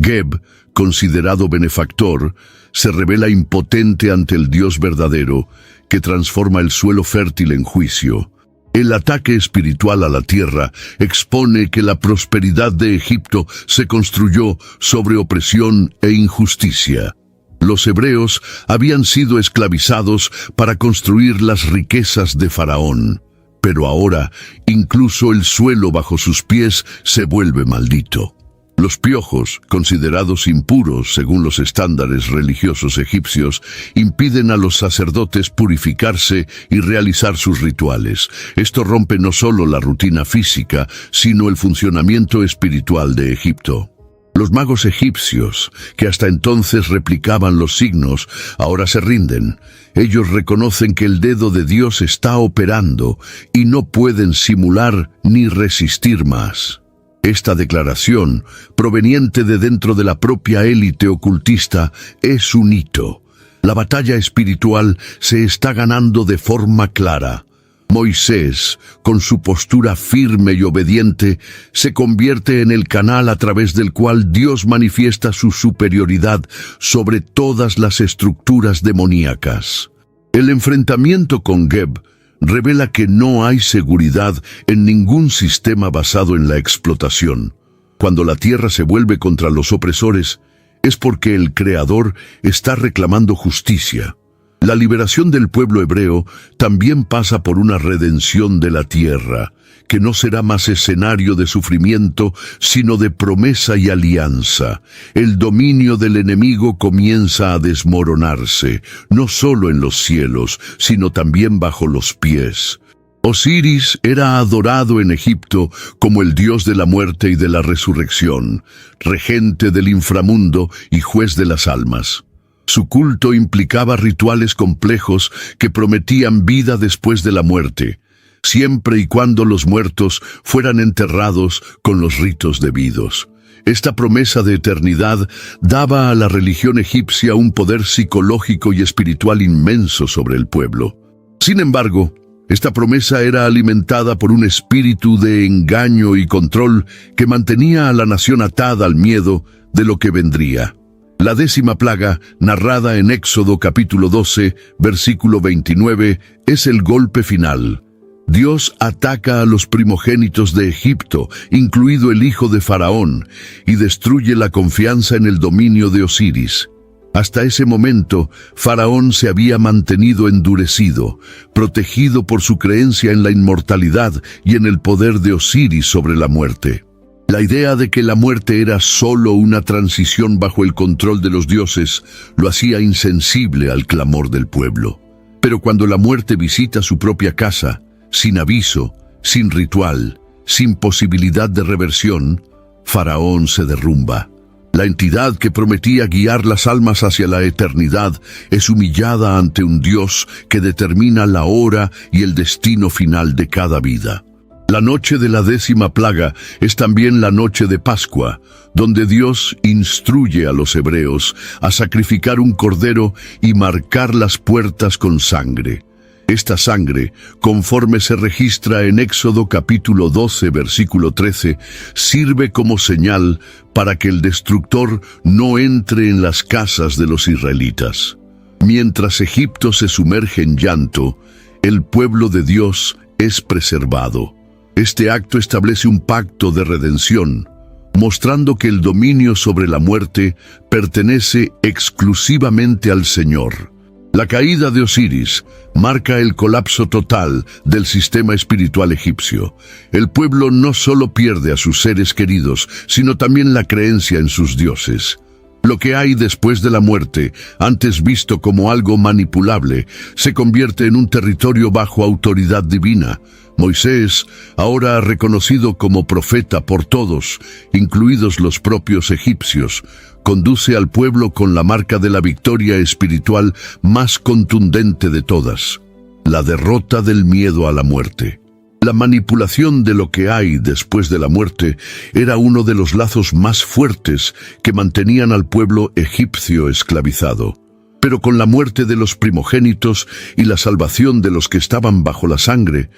Geb, considerado benefactor, se revela impotente ante el Dios verdadero, que transforma el suelo fértil en juicio. El ataque espiritual a la tierra expone que la prosperidad de Egipto se construyó sobre opresión e injusticia. Los hebreos habían sido esclavizados para construir las riquezas de Faraón, pero ahora incluso el suelo bajo sus pies se vuelve maldito. Los piojos, considerados impuros según los estándares religiosos egipcios, impiden a los sacerdotes purificarse y realizar sus rituales. Esto rompe no solo la rutina física, sino el funcionamiento espiritual de Egipto. Los magos egipcios, que hasta entonces replicaban los signos, ahora se rinden. Ellos reconocen que el dedo de Dios está operando y no pueden simular ni resistir más. Esta declaración, proveniente de dentro de la propia élite ocultista, es un hito. La batalla espiritual se está ganando de forma clara. Moisés, con su postura firme y obediente, se convierte en el canal a través del cual Dios manifiesta su superioridad sobre todas las estructuras demoníacas. El enfrentamiento con Geb revela que no hay seguridad en ningún sistema basado en la explotación. Cuando la tierra se vuelve contra los opresores, es porque el Creador está reclamando justicia. La liberación del pueblo hebreo también pasa por una redención de la tierra, que no será más escenario de sufrimiento, sino de promesa y alianza. El dominio del enemigo comienza a desmoronarse, no solo en los cielos, sino también bajo los pies. Osiris era adorado en Egipto como el dios de la muerte y de la resurrección, regente del inframundo y juez de las almas. Su culto implicaba rituales complejos que prometían vida después de la muerte, siempre y cuando los muertos fueran enterrados con los ritos debidos. Esta promesa de eternidad daba a la religión egipcia un poder psicológico y espiritual inmenso sobre el pueblo. Sin embargo, esta promesa era alimentada por un espíritu de engaño y control que mantenía a la nación atada al miedo de lo que vendría. La 10ª plaga, narrada en Éxodo capítulo 12, versículo 29, es el golpe final. Dios ataca a los primogénitos de Egipto, incluido el hijo de Faraón, y destruye la confianza en el dominio de Osiris. Hasta ese momento, Faraón se había mantenido endurecido, protegido por su creencia en la inmortalidad y en el poder de Osiris sobre la muerte. La idea de que la muerte era solo una transición bajo el control de los dioses lo hacía insensible al clamor del pueblo. Pero cuando la muerte visita su propia casa, sin aviso, sin ritual, sin posibilidad de reversión, Faraón se derrumba. La entidad que prometía guiar las almas hacia la eternidad es humillada ante un Dios que determina la hora y el destino final de cada vida. La noche de la 10ª plaga es también la noche de Pascua, donde Dios instruye a los hebreos a sacrificar un cordero y marcar las puertas con sangre. Esta sangre, conforme se registra en Éxodo capítulo 12, versículo 13, sirve como señal para que el destructor no entre en las casas de los israelitas. Mientras Egipto se sumerge en llanto, el pueblo de Dios es preservado. Este acto establece un pacto de redención, mostrando que el dominio sobre la muerte pertenece exclusivamente al Señor. La caída de Osiris marca el colapso total del sistema espiritual egipcio. El pueblo no solo pierde a sus seres queridos, sino también la creencia en sus dioses. Lo que hay después de la muerte, antes visto como algo manipulable, se convierte en un territorio bajo autoridad divina. Moisés, ahora reconocido como profeta por todos, incluidos los propios egipcios, conduce al pueblo con la marca de la victoria espiritual más contundente de todas: la derrota del miedo a la muerte. La manipulación de lo que hay después de la muerte era uno de los lazos más fuertes que mantenían al pueblo egipcio esclavizado. Pero con la muerte de los primogénitos y la salvación de los que estaban bajo la sangre,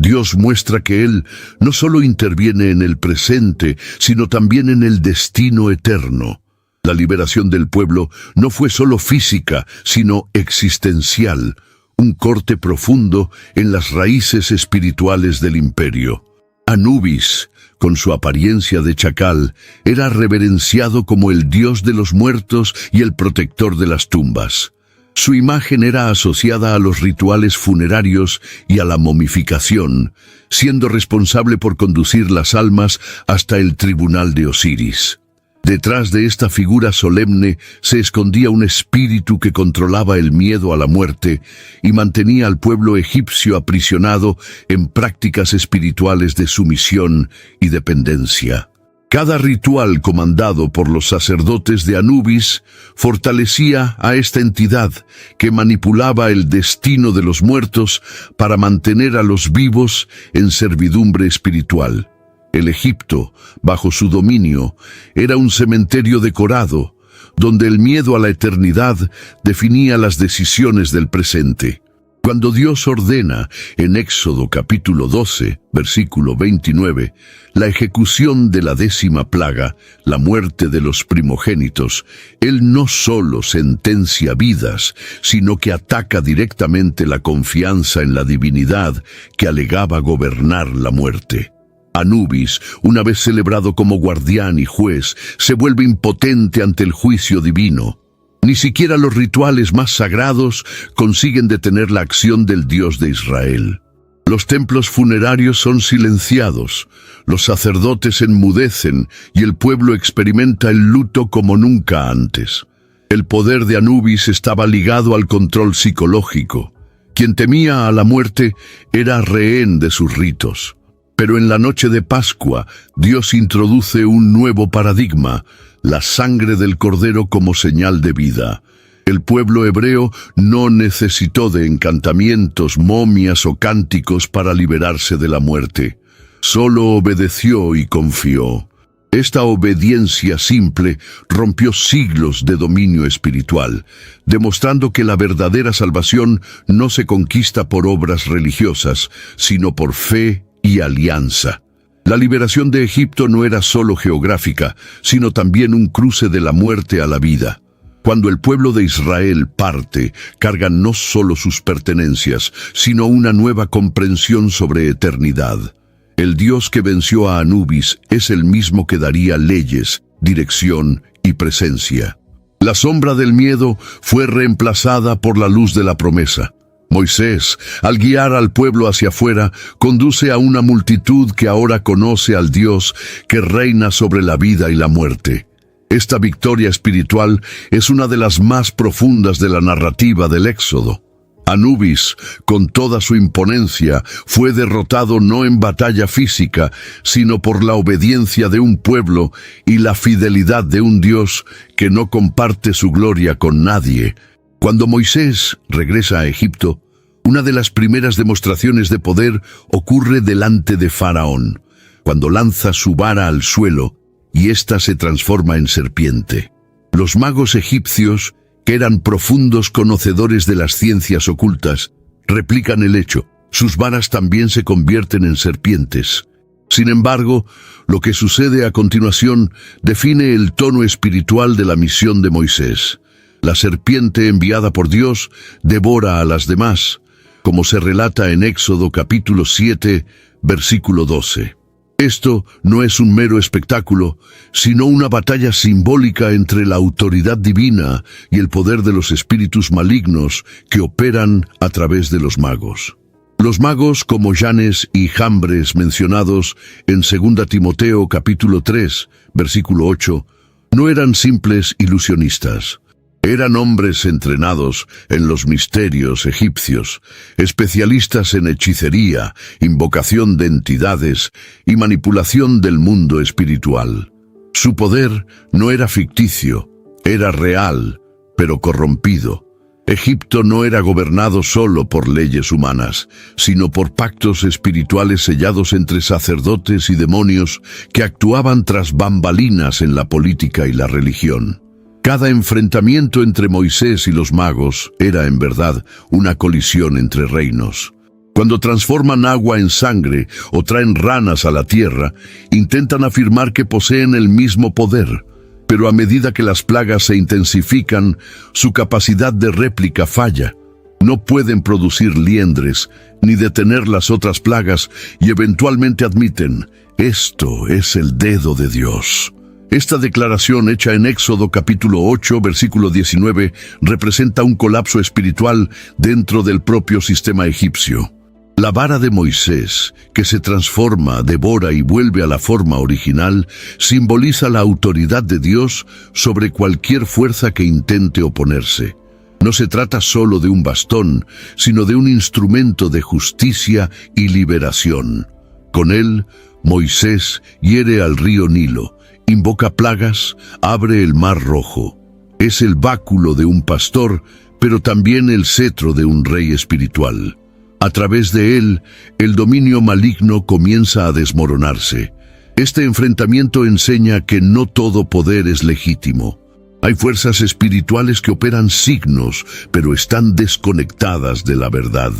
Dios muestra que Él no solo interviene en el presente, sino también en el destino eterno. La liberación del pueblo no fue solo física, sino existencial, un corte profundo en las raíces espirituales del imperio. Anubis, con su apariencia de chacal, era reverenciado como el dios de los muertos y el protector de las tumbas. Su imagen era asociada a los rituales funerarios y a la momificación, siendo responsable por conducir las almas hasta el tribunal de Osiris. Detrás de esta figura solemne se escondía un espíritu que controlaba el miedo a la muerte y mantenía al pueblo egipcio aprisionado en prácticas espirituales de sumisión y dependencia. Cada ritual comandado por los sacerdotes de Anubis fortalecía a esta entidad que manipulaba el destino de los muertos para mantener a los vivos en servidumbre espiritual. El Egipto, bajo su dominio, era un cementerio decorado, donde el miedo a la eternidad definía las decisiones del presente. Cuando Dios ordena, en Éxodo capítulo 12, versículo 29, la ejecución de la 10ª plaga, la muerte de los primogénitos, Él no solo sentencia vidas, sino que ataca directamente la confianza en la divinidad que alegaba gobernar la muerte. Anubis, una vez celebrado como guardián y juez, se vuelve impotente ante el juicio divino. Ni siquiera los rituales más sagrados consiguen detener la acción del Dios de Israel. Los templos funerarios son silenciados, los sacerdotes enmudecen y el pueblo experimenta el luto como nunca antes. El poder de Anubis estaba ligado al control psicológico. Quien temía a la muerte era rehén de sus ritos. Pero en la noche de Pascua, Dios introduce un nuevo paradigma: la sangre del cordero como señal de vida. El pueblo hebreo no necesitó de encantamientos, momias o cánticos para liberarse de la muerte. Solo obedeció y confió. Esta obediencia simple rompió siglos de dominio espiritual, demostrando que la verdadera salvación no se conquista por obras religiosas, sino por fe y alianza. La liberación de Egipto no era solo geográfica, sino también un cruce de la muerte a la vida. Cuando el pueblo de Israel parte, carga no solo sus pertenencias, sino una nueva comprensión sobre eternidad. El Dios que venció a Anubis es el mismo que daría leyes, dirección y presencia. La sombra del miedo fue reemplazada por la luz de la promesa. Moisés, al guiar al pueblo hacia afuera, conduce a una multitud que ahora conoce al Dios que reina sobre la vida y la muerte. Esta victoria espiritual es una de las más profundas de la narrativa del Éxodo. Anubis, con toda su imponencia, fue derrotado no en batalla física, sino por la obediencia de un pueblo y la fidelidad de un Dios que no comparte su gloria con nadie. Cuando Moisés regresa a Egipto, una de las primeras demostraciones de poder ocurre delante de Faraón, cuando lanza su vara al suelo y ésta se transforma en serpiente. Los magos egipcios, que eran profundos conocedores de las ciencias ocultas, replican el hecho. Sus varas también se convierten en serpientes. Sin embargo, lo que sucede a continuación define el tono espiritual de la misión de Moisés. La serpiente enviada por Dios devora a las demás, como se relata en Éxodo capítulo 7, versículo 12. Esto no es un mero espectáculo, sino una batalla simbólica entre la autoridad divina y el poder de los espíritus malignos que operan a través de los magos. Los magos como Janes y Jambres mencionados en 2 Timoteo capítulo 3, versículo 8, no eran simples ilusionistas. Eran hombres entrenados en los misterios egipcios, especialistas en hechicería, invocación de entidades y manipulación del mundo espiritual. Su poder no era ficticio, era real, pero corrompido. Egipto no era gobernado solo por leyes humanas, sino por pactos espirituales sellados entre sacerdotes y demonios que actuaban tras bambalinas en la política y la religión. Cada enfrentamiento entre Moisés y los magos era, en verdad, una colisión entre reinos. Cuando transforman agua en sangre o traen ranas a la tierra, intentan afirmar que poseen el mismo poder. Pero a medida que las plagas se intensifican, su capacidad de réplica falla. No pueden producir liendres, ni detener las otras plagas, y eventualmente admiten, esto es el dedo de Dios. Esta declaración hecha en Éxodo capítulo 8, versículo 19, representa un colapso espiritual dentro del propio sistema egipcio. La vara de Moisés, que se transforma, devora y vuelve a la forma original, simboliza la autoridad de Dios sobre cualquier fuerza que intente oponerse. No se trata solo de un bastón, sino de un instrumento de justicia y liberación. Con él, Moisés hiere al río Nilo, invoca plagas, abre el mar rojo. Es el báculo de un pastor, pero también el cetro de un rey espiritual. A través de él, el dominio maligno comienza a desmoronarse. Este enfrentamiento enseña que no todo poder es legítimo. Hay fuerzas espirituales que operan signos, pero están desconectadas de la verdad.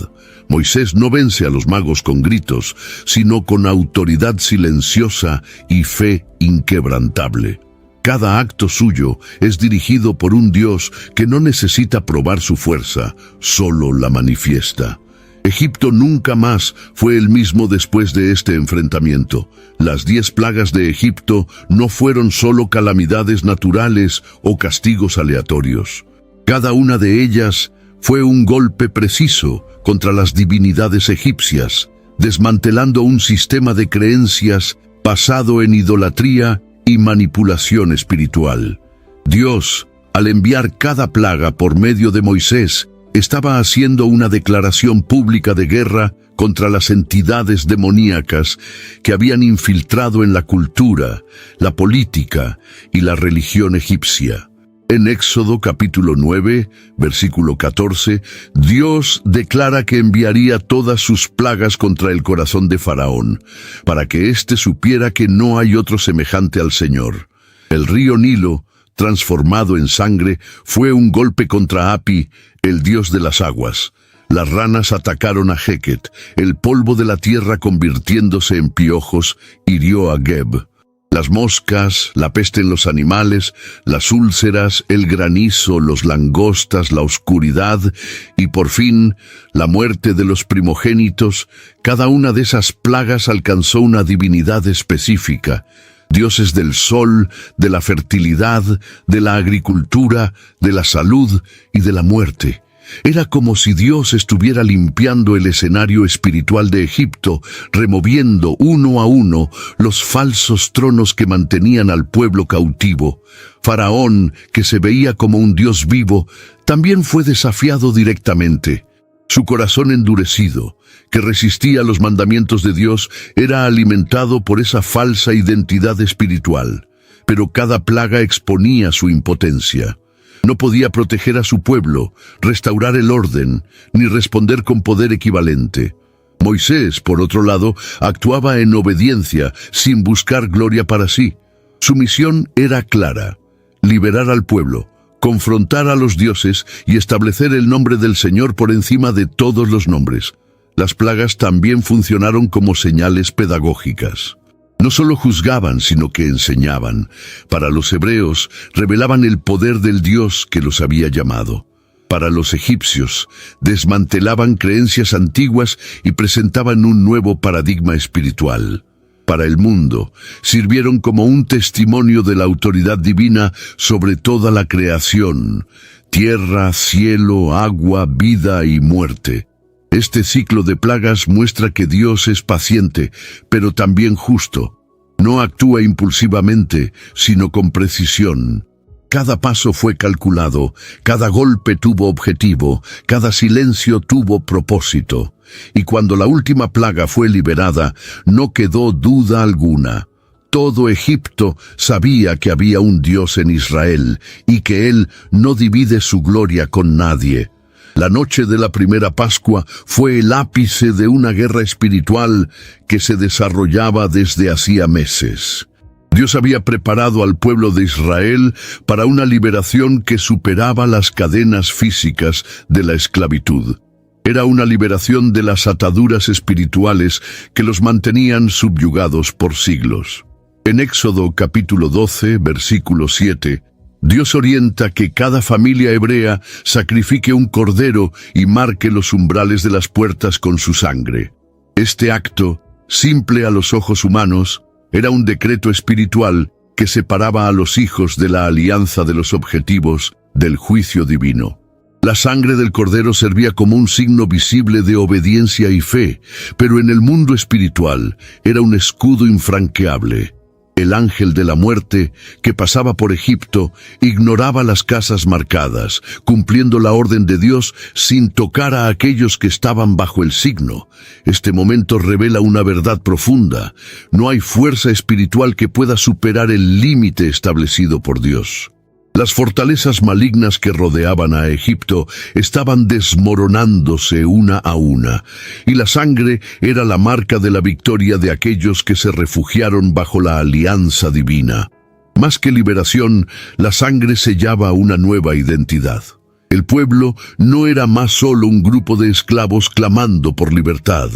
Moisés no vence a los magos con gritos, sino con autoridad silenciosa y fe inquebrantable. Cada acto suyo es dirigido por un Dios que no necesita probar su fuerza, solo la manifiesta. Egipto nunca más fue el mismo después de este enfrentamiento. Las 10 plagas de Egipto no fueron solo calamidades naturales o castigos aleatorios. Cada una de ellas fue un golpe preciso contra las divinidades egipcias, desmantelando un sistema de creencias basado en idolatría y manipulación espiritual. Dios, al enviar cada plaga por medio de Moisés, estaba haciendo una declaración pública de guerra contra las entidades demoníacas que habían infiltrado en la cultura, la política y la religión egipcia. En Éxodo capítulo 9, versículo 14, Dios declara que enviaría todas sus plagas contra el corazón de Faraón, para que éste supiera que no hay otro semejante al Señor. El río Nilo, transformado en sangre, fue un golpe contra Api, el dios de las aguas. Las ranas atacaron a Heket, el polvo de la tierra convirtiéndose en piojos, hirió a Geb. Las moscas, la peste en los animales, las úlceras, el granizo, los langostas, la oscuridad y, por fin, la muerte de los primogénitos. Cada una de esas plagas alcanzó una divinidad específica. Dioses del sol, de la fertilidad, de la agricultura, de la salud y de la muerte. Era como si Dios estuviera limpiando el escenario espiritual de Egipto, removiendo uno a uno los falsos tronos que mantenían al pueblo cautivo. Faraón, que se veía como un Dios vivo, también fue desafiado directamente. Su corazón endurecido, que resistía los mandamientos de Dios, era alimentado por esa falsa identidad espiritual. Pero cada plaga exponía su impotencia. No podía proteger a su pueblo, restaurar el orden, ni responder con poder equivalente. Moisés, por otro lado, actuaba en obediencia, sin buscar gloria para sí. Su misión era clara: liberar al pueblo, confrontar a los dioses y establecer el nombre del Señor por encima de todos los nombres. Las plagas también funcionaron como señales pedagógicas. No solo juzgaban, sino que enseñaban. Para los hebreos, revelaban el poder del Dios que los había llamado. Para los egipcios, desmantelaban creencias antiguas y presentaban un nuevo paradigma espiritual. Para el mundo, sirvieron como un testimonio de la autoridad divina sobre toda la creación: tierra, cielo, agua, vida y muerte. Este ciclo de plagas muestra que Dios es paciente, pero también justo. No actúa impulsivamente, sino con precisión. Cada paso fue calculado, cada golpe tuvo objetivo, cada silencio tuvo propósito. Y cuando la última plaga fue liberada, no quedó duda alguna. Todo Egipto sabía que había un Dios en Israel y que Él no divide su gloria con nadie. La noche de la primera Pascua fue el ápice de una guerra espiritual que se desarrollaba desde hacía meses. Dios había preparado al pueblo de Israel para una liberación que superaba las cadenas físicas de la esclavitud. Era una liberación de las ataduras espirituales que los mantenían subyugados por siglos. En Éxodo capítulo 12, versículo 7, Dios orienta que cada familia hebrea sacrifique un cordero y marque los umbrales de las puertas con su sangre. Este acto, simple a los ojos humanos, era un decreto espiritual que separaba a los hijos de la alianza de los objetivos del juicio divino. La sangre del cordero servía como un signo visible de obediencia y fe, pero en el mundo espiritual era un escudo infranqueable. El ángel de la muerte, que pasaba por Egipto, ignoraba las casas marcadas, cumpliendo la orden de Dios sin tocar a aquellos que estaban bajo el signo. Este momento revela una verdad profunda: no hay fuerza espiritual que pueda superar el límite establecido por Dios. Las fortalezas malignas que rodeaban a Egipto estaban desmoronándose una a una, y la sangre era la marca de la victoria de aquellos que se refugiaron bajo la alianza divina. Más que liberación, la sangre sellaba una nueva identidad. El pueblo no era más solo un grupo de esclavos clamando por libertad.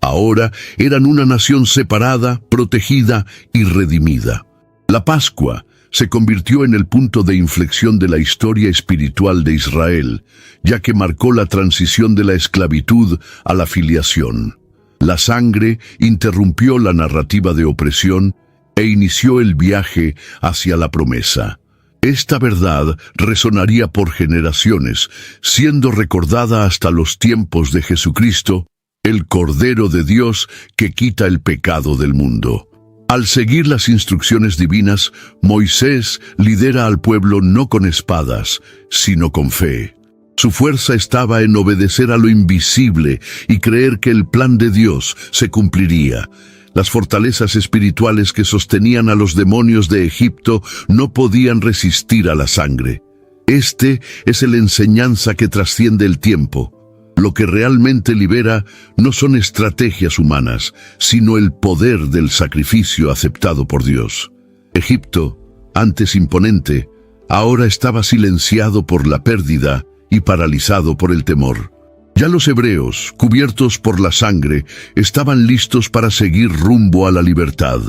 Ahora eran una nación separada, protegida y redimida. La Pascua se convirtió en el punto de inflexión de la historia espiritual de Israel, ya que marcó la transición de la esclavitud a la filiación. La sangre interrumpió la narrativa de opresión e inició el viaje hacia la promesa. Esta verdad resonaría por generaciones, siendo recordada hasta los tiempos de Jesucristo, el Cordero de Dios que quita el pecado del mundo. Al seguir las instrucciones divinas, Moisés lidera al pueblo no con espadas, sino con fe. Su fuerza estaba en obedecer a lo invisible y creer que el plan de Dios se cumpliría. Las fortalezas espirituales que sostenían a los demonios de Egipto no podían resistir a la sangre. Este es la enseñanza que trasciende el tiempo. Lo que realmente libera no son estrategias humanas, sino el poder del sacrificio aceptado por Dios. Egipto, antes imponente, ahora estaba silenciado por la pérdida y paralizado por el temor. Ya los hebreos, cubiertos por la sangre, estaban listos para seguir rumbo a la libertad.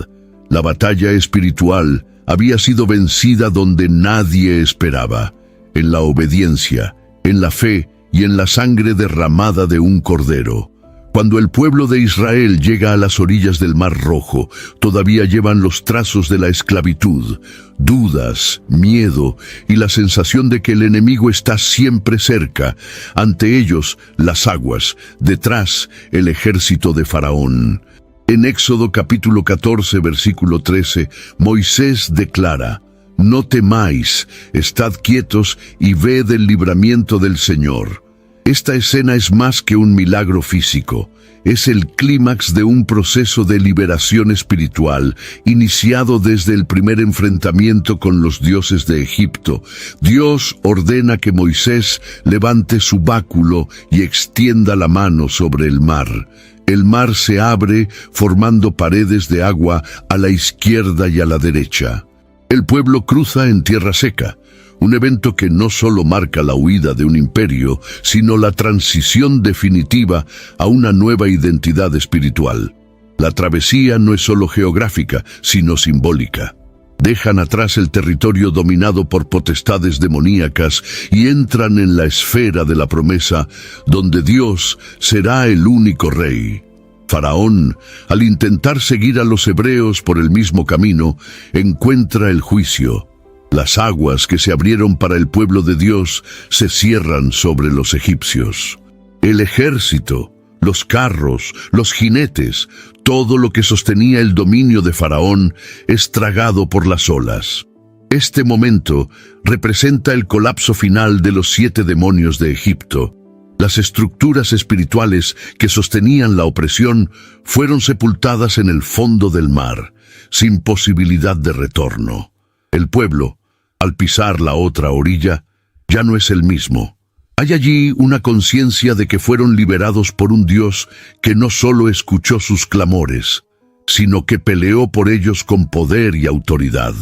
La batalla espiritual había sido vencida donde nadie esperaba, en la obediencia, en la fe y en la sangre derramada de un cordero. Cuando el pueblo de Israel llega a las orillas del Mar Rojo, todavía llevan los trazos de la esclavitud, dudas, miedo y la sensación de que el enemigo está siempre cerca. Ante ellos, las aguas, detrás, el ejército de Faraón. En Éxodo capítulo 14, versículo 13, Moisés declara: «No temáis, estad quietos y ved el libramiento del Señor». Esta escena es más que un milagro físico, es el clímax de un proceso de liberación espiritual, iniciado desde el primer enfrentamiento con los dioses de Egipto. Dios ordena que Moisés levante su báculo y extienda la mano sobre el mar. El mar se abre, formando paredes de agua a la izquierda y a la derecha. El pueblo cruza en tierra seca. Un evento que no solo marca la huida de un imperio, sino la transición definitiva a una nueva identidad espiritual. La travesía no es solo geográfica, sino simbólica. Dejan atrás el territorio dominado por potestades demoníacas y entran en la esfera de la promesa, donde Dios será el único rey. Faraón, al intentar seguir a los hebreos por el mismo camino, encuentra el juicio. Las aguas que se abrieron para el pueblo de Dios se cierran sobre los egipcios. El ejército, los carros, los jinetes, todo lo que sostenía el dominio de Faraón es tragado por las olas. Este momento representa el colapso final de los 7 demonios de Egipto. Las estructuras espirituales que sostenían la opresión fueron sepultadas en el fondo del mar, sin posibilidad de retorno. El pueblo, al pisar la otra orilla, ya no es el mismo. Hay allí una conciencia de que fueron liberados por un Dios que no solo escuchó sus clamores, sino que peleó por ellos con poder y autoridad.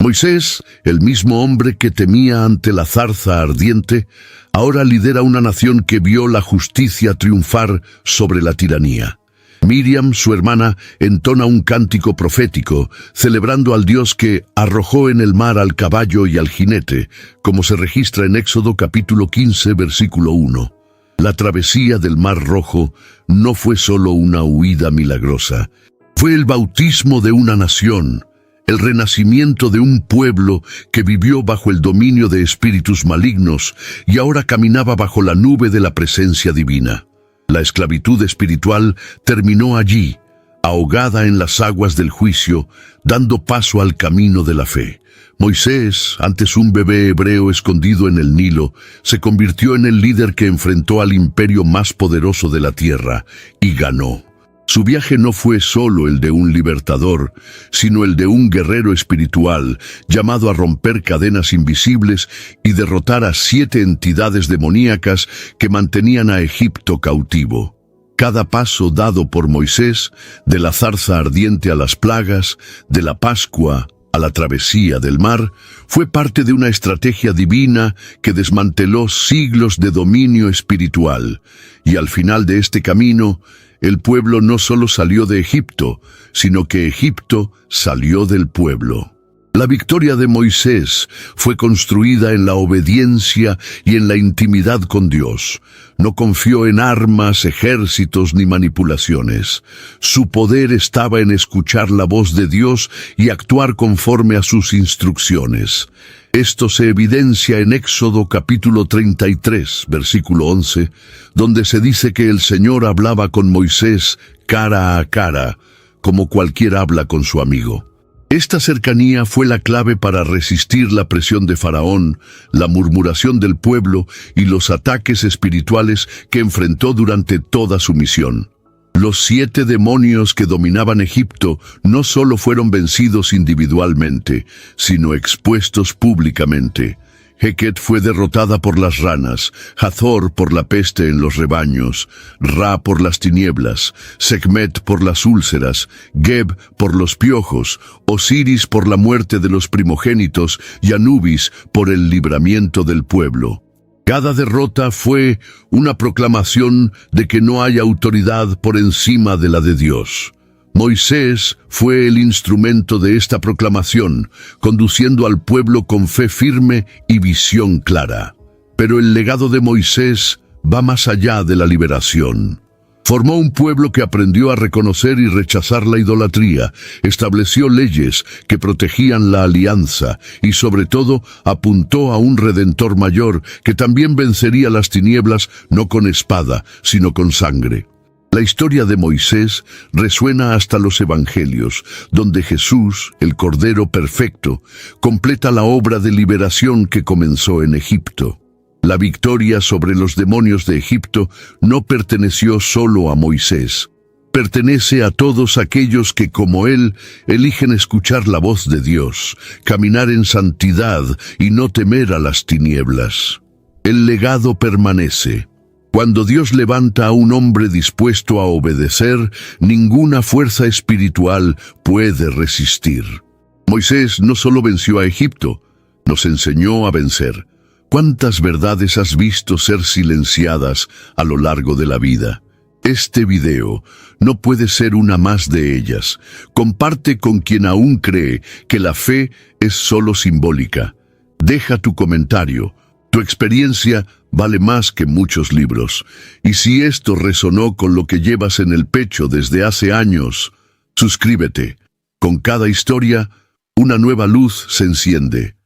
Moisés, el mismo hombre que temía ante la zarza ardiente, ahora lidera una nación que vio la justicia triunfar sobre la tiranía. Miriam, su hermana, entona un cántico profético, celebrando al Dios que arrojó en el mar al caballo y al jinete, como se registra en Éxodo capítulo 15, versículo 1. La travesía del Mar Rojo no fue solo una huida milagrosa, fue el bautismo de una nación, el renacimiento de un pueblo que vivió bajo el dominio de espíritus malignos y ahora caminaba bajo la nube de la presencia divina. La esclavitud espiritual terminó allí, ahogada en las aguas del juicio, dando paso al camino de la fe. Moisés, antes un bebé hebreo escondido en el Nilo, se convirtió en el líder que enfrentó al imperio más poderoso de la tierra y ganó. Su viaje no fue solo el de un libertador, sino el de un guerrero espiritual llamado a romper cadenas invisibles y derrotar a 7 entidades demoníacas que mantenían a Egipto cautivo. Cada paso dado por Moisés, de la zarza ardiente a las plagas, de la Pascua a la travesía del mar, fue parte de una estrategia divina que desmanteló siglos de dominio espiritual, y al final de este camino, el pueblo no solo salió de Egipto, sino que Egipto salió del pueblo. La victoria de Moisés fue construida en la obediencia y en la intimidad con Dios. No confió en armas, ejércitos ni manipulaciones. Su poder estaba en escuchar la voz de Dios y actuar conforme a sus instrucciones. Esto se evidencia en Éxodo capítulo 33, versículo 11, donde se dice que el Señor hablaba con Moisés cara a cara, como cualquiera habla con su amigo. Esta cercanía fue la clave para resistir la presión de Faraón, la murmuración del pueblo y los ataques espirituales que enfrentó durante toda su misión. Los 7 demonios que dominaban Egipto no solo fueron vencidos individualmente, sino expuestos públicamente. Heket fue derrotada por las ranas, Hathor por la peste en los rebaños, Ra por las tinieblas, Sekhmet por las úlceras, Geb por los piojos, Osiris por la muerte de los primogénitos y Anubis por el libramiento del pueblo. Cada derrota fue una proclamación de que no hay autoridad por encima de la de Dios. Moisés fue el instrumento de esta proclamación, conduciendo al pueblo con fe firme y visión clara. Pero el legado de Moisés va más allá de la liberación. Formó un pueblo que aprendió a reconocer y rechazar la idolatría, estableció leyes que protegían la alianza y sobre todo apuntó a un Redentor mayor que también vencería las tinieblas no con espada, sino con sangre. La historia de Moisés resuena hasta los Evangelios, donde Jesús, el Cordero Perfecto, completa la obra de liberación que comenzó en Egipto. La victoria sobre los demonios de Egipto no perteneció solo a Moisés. Pertenece a todos aquellos que, como él, eligen escuchar la voz de Dios, caminar en santidad y no temer a las tinieblas. El legado permanece. Cuando Dios levanta a un hombre dispuesto a obedecer, ninguna fuerza espiritual puede resistir. Moisés no solo venció a Egipto, nos enseñó a vencer. ¿Cuántas verdades has visto ser silenciadas a lo largo de la vida? Este video no puede ser una más de ellas. Comparte con quien aún cree que la fe es solo simbólica. Deja tu comentario. Tu experiencia vale más que muchos libros. Y si esto resonó con lo que llevas en el pecho desde hace años, suscríbete. Con cada historia, una nueva luz se enciende.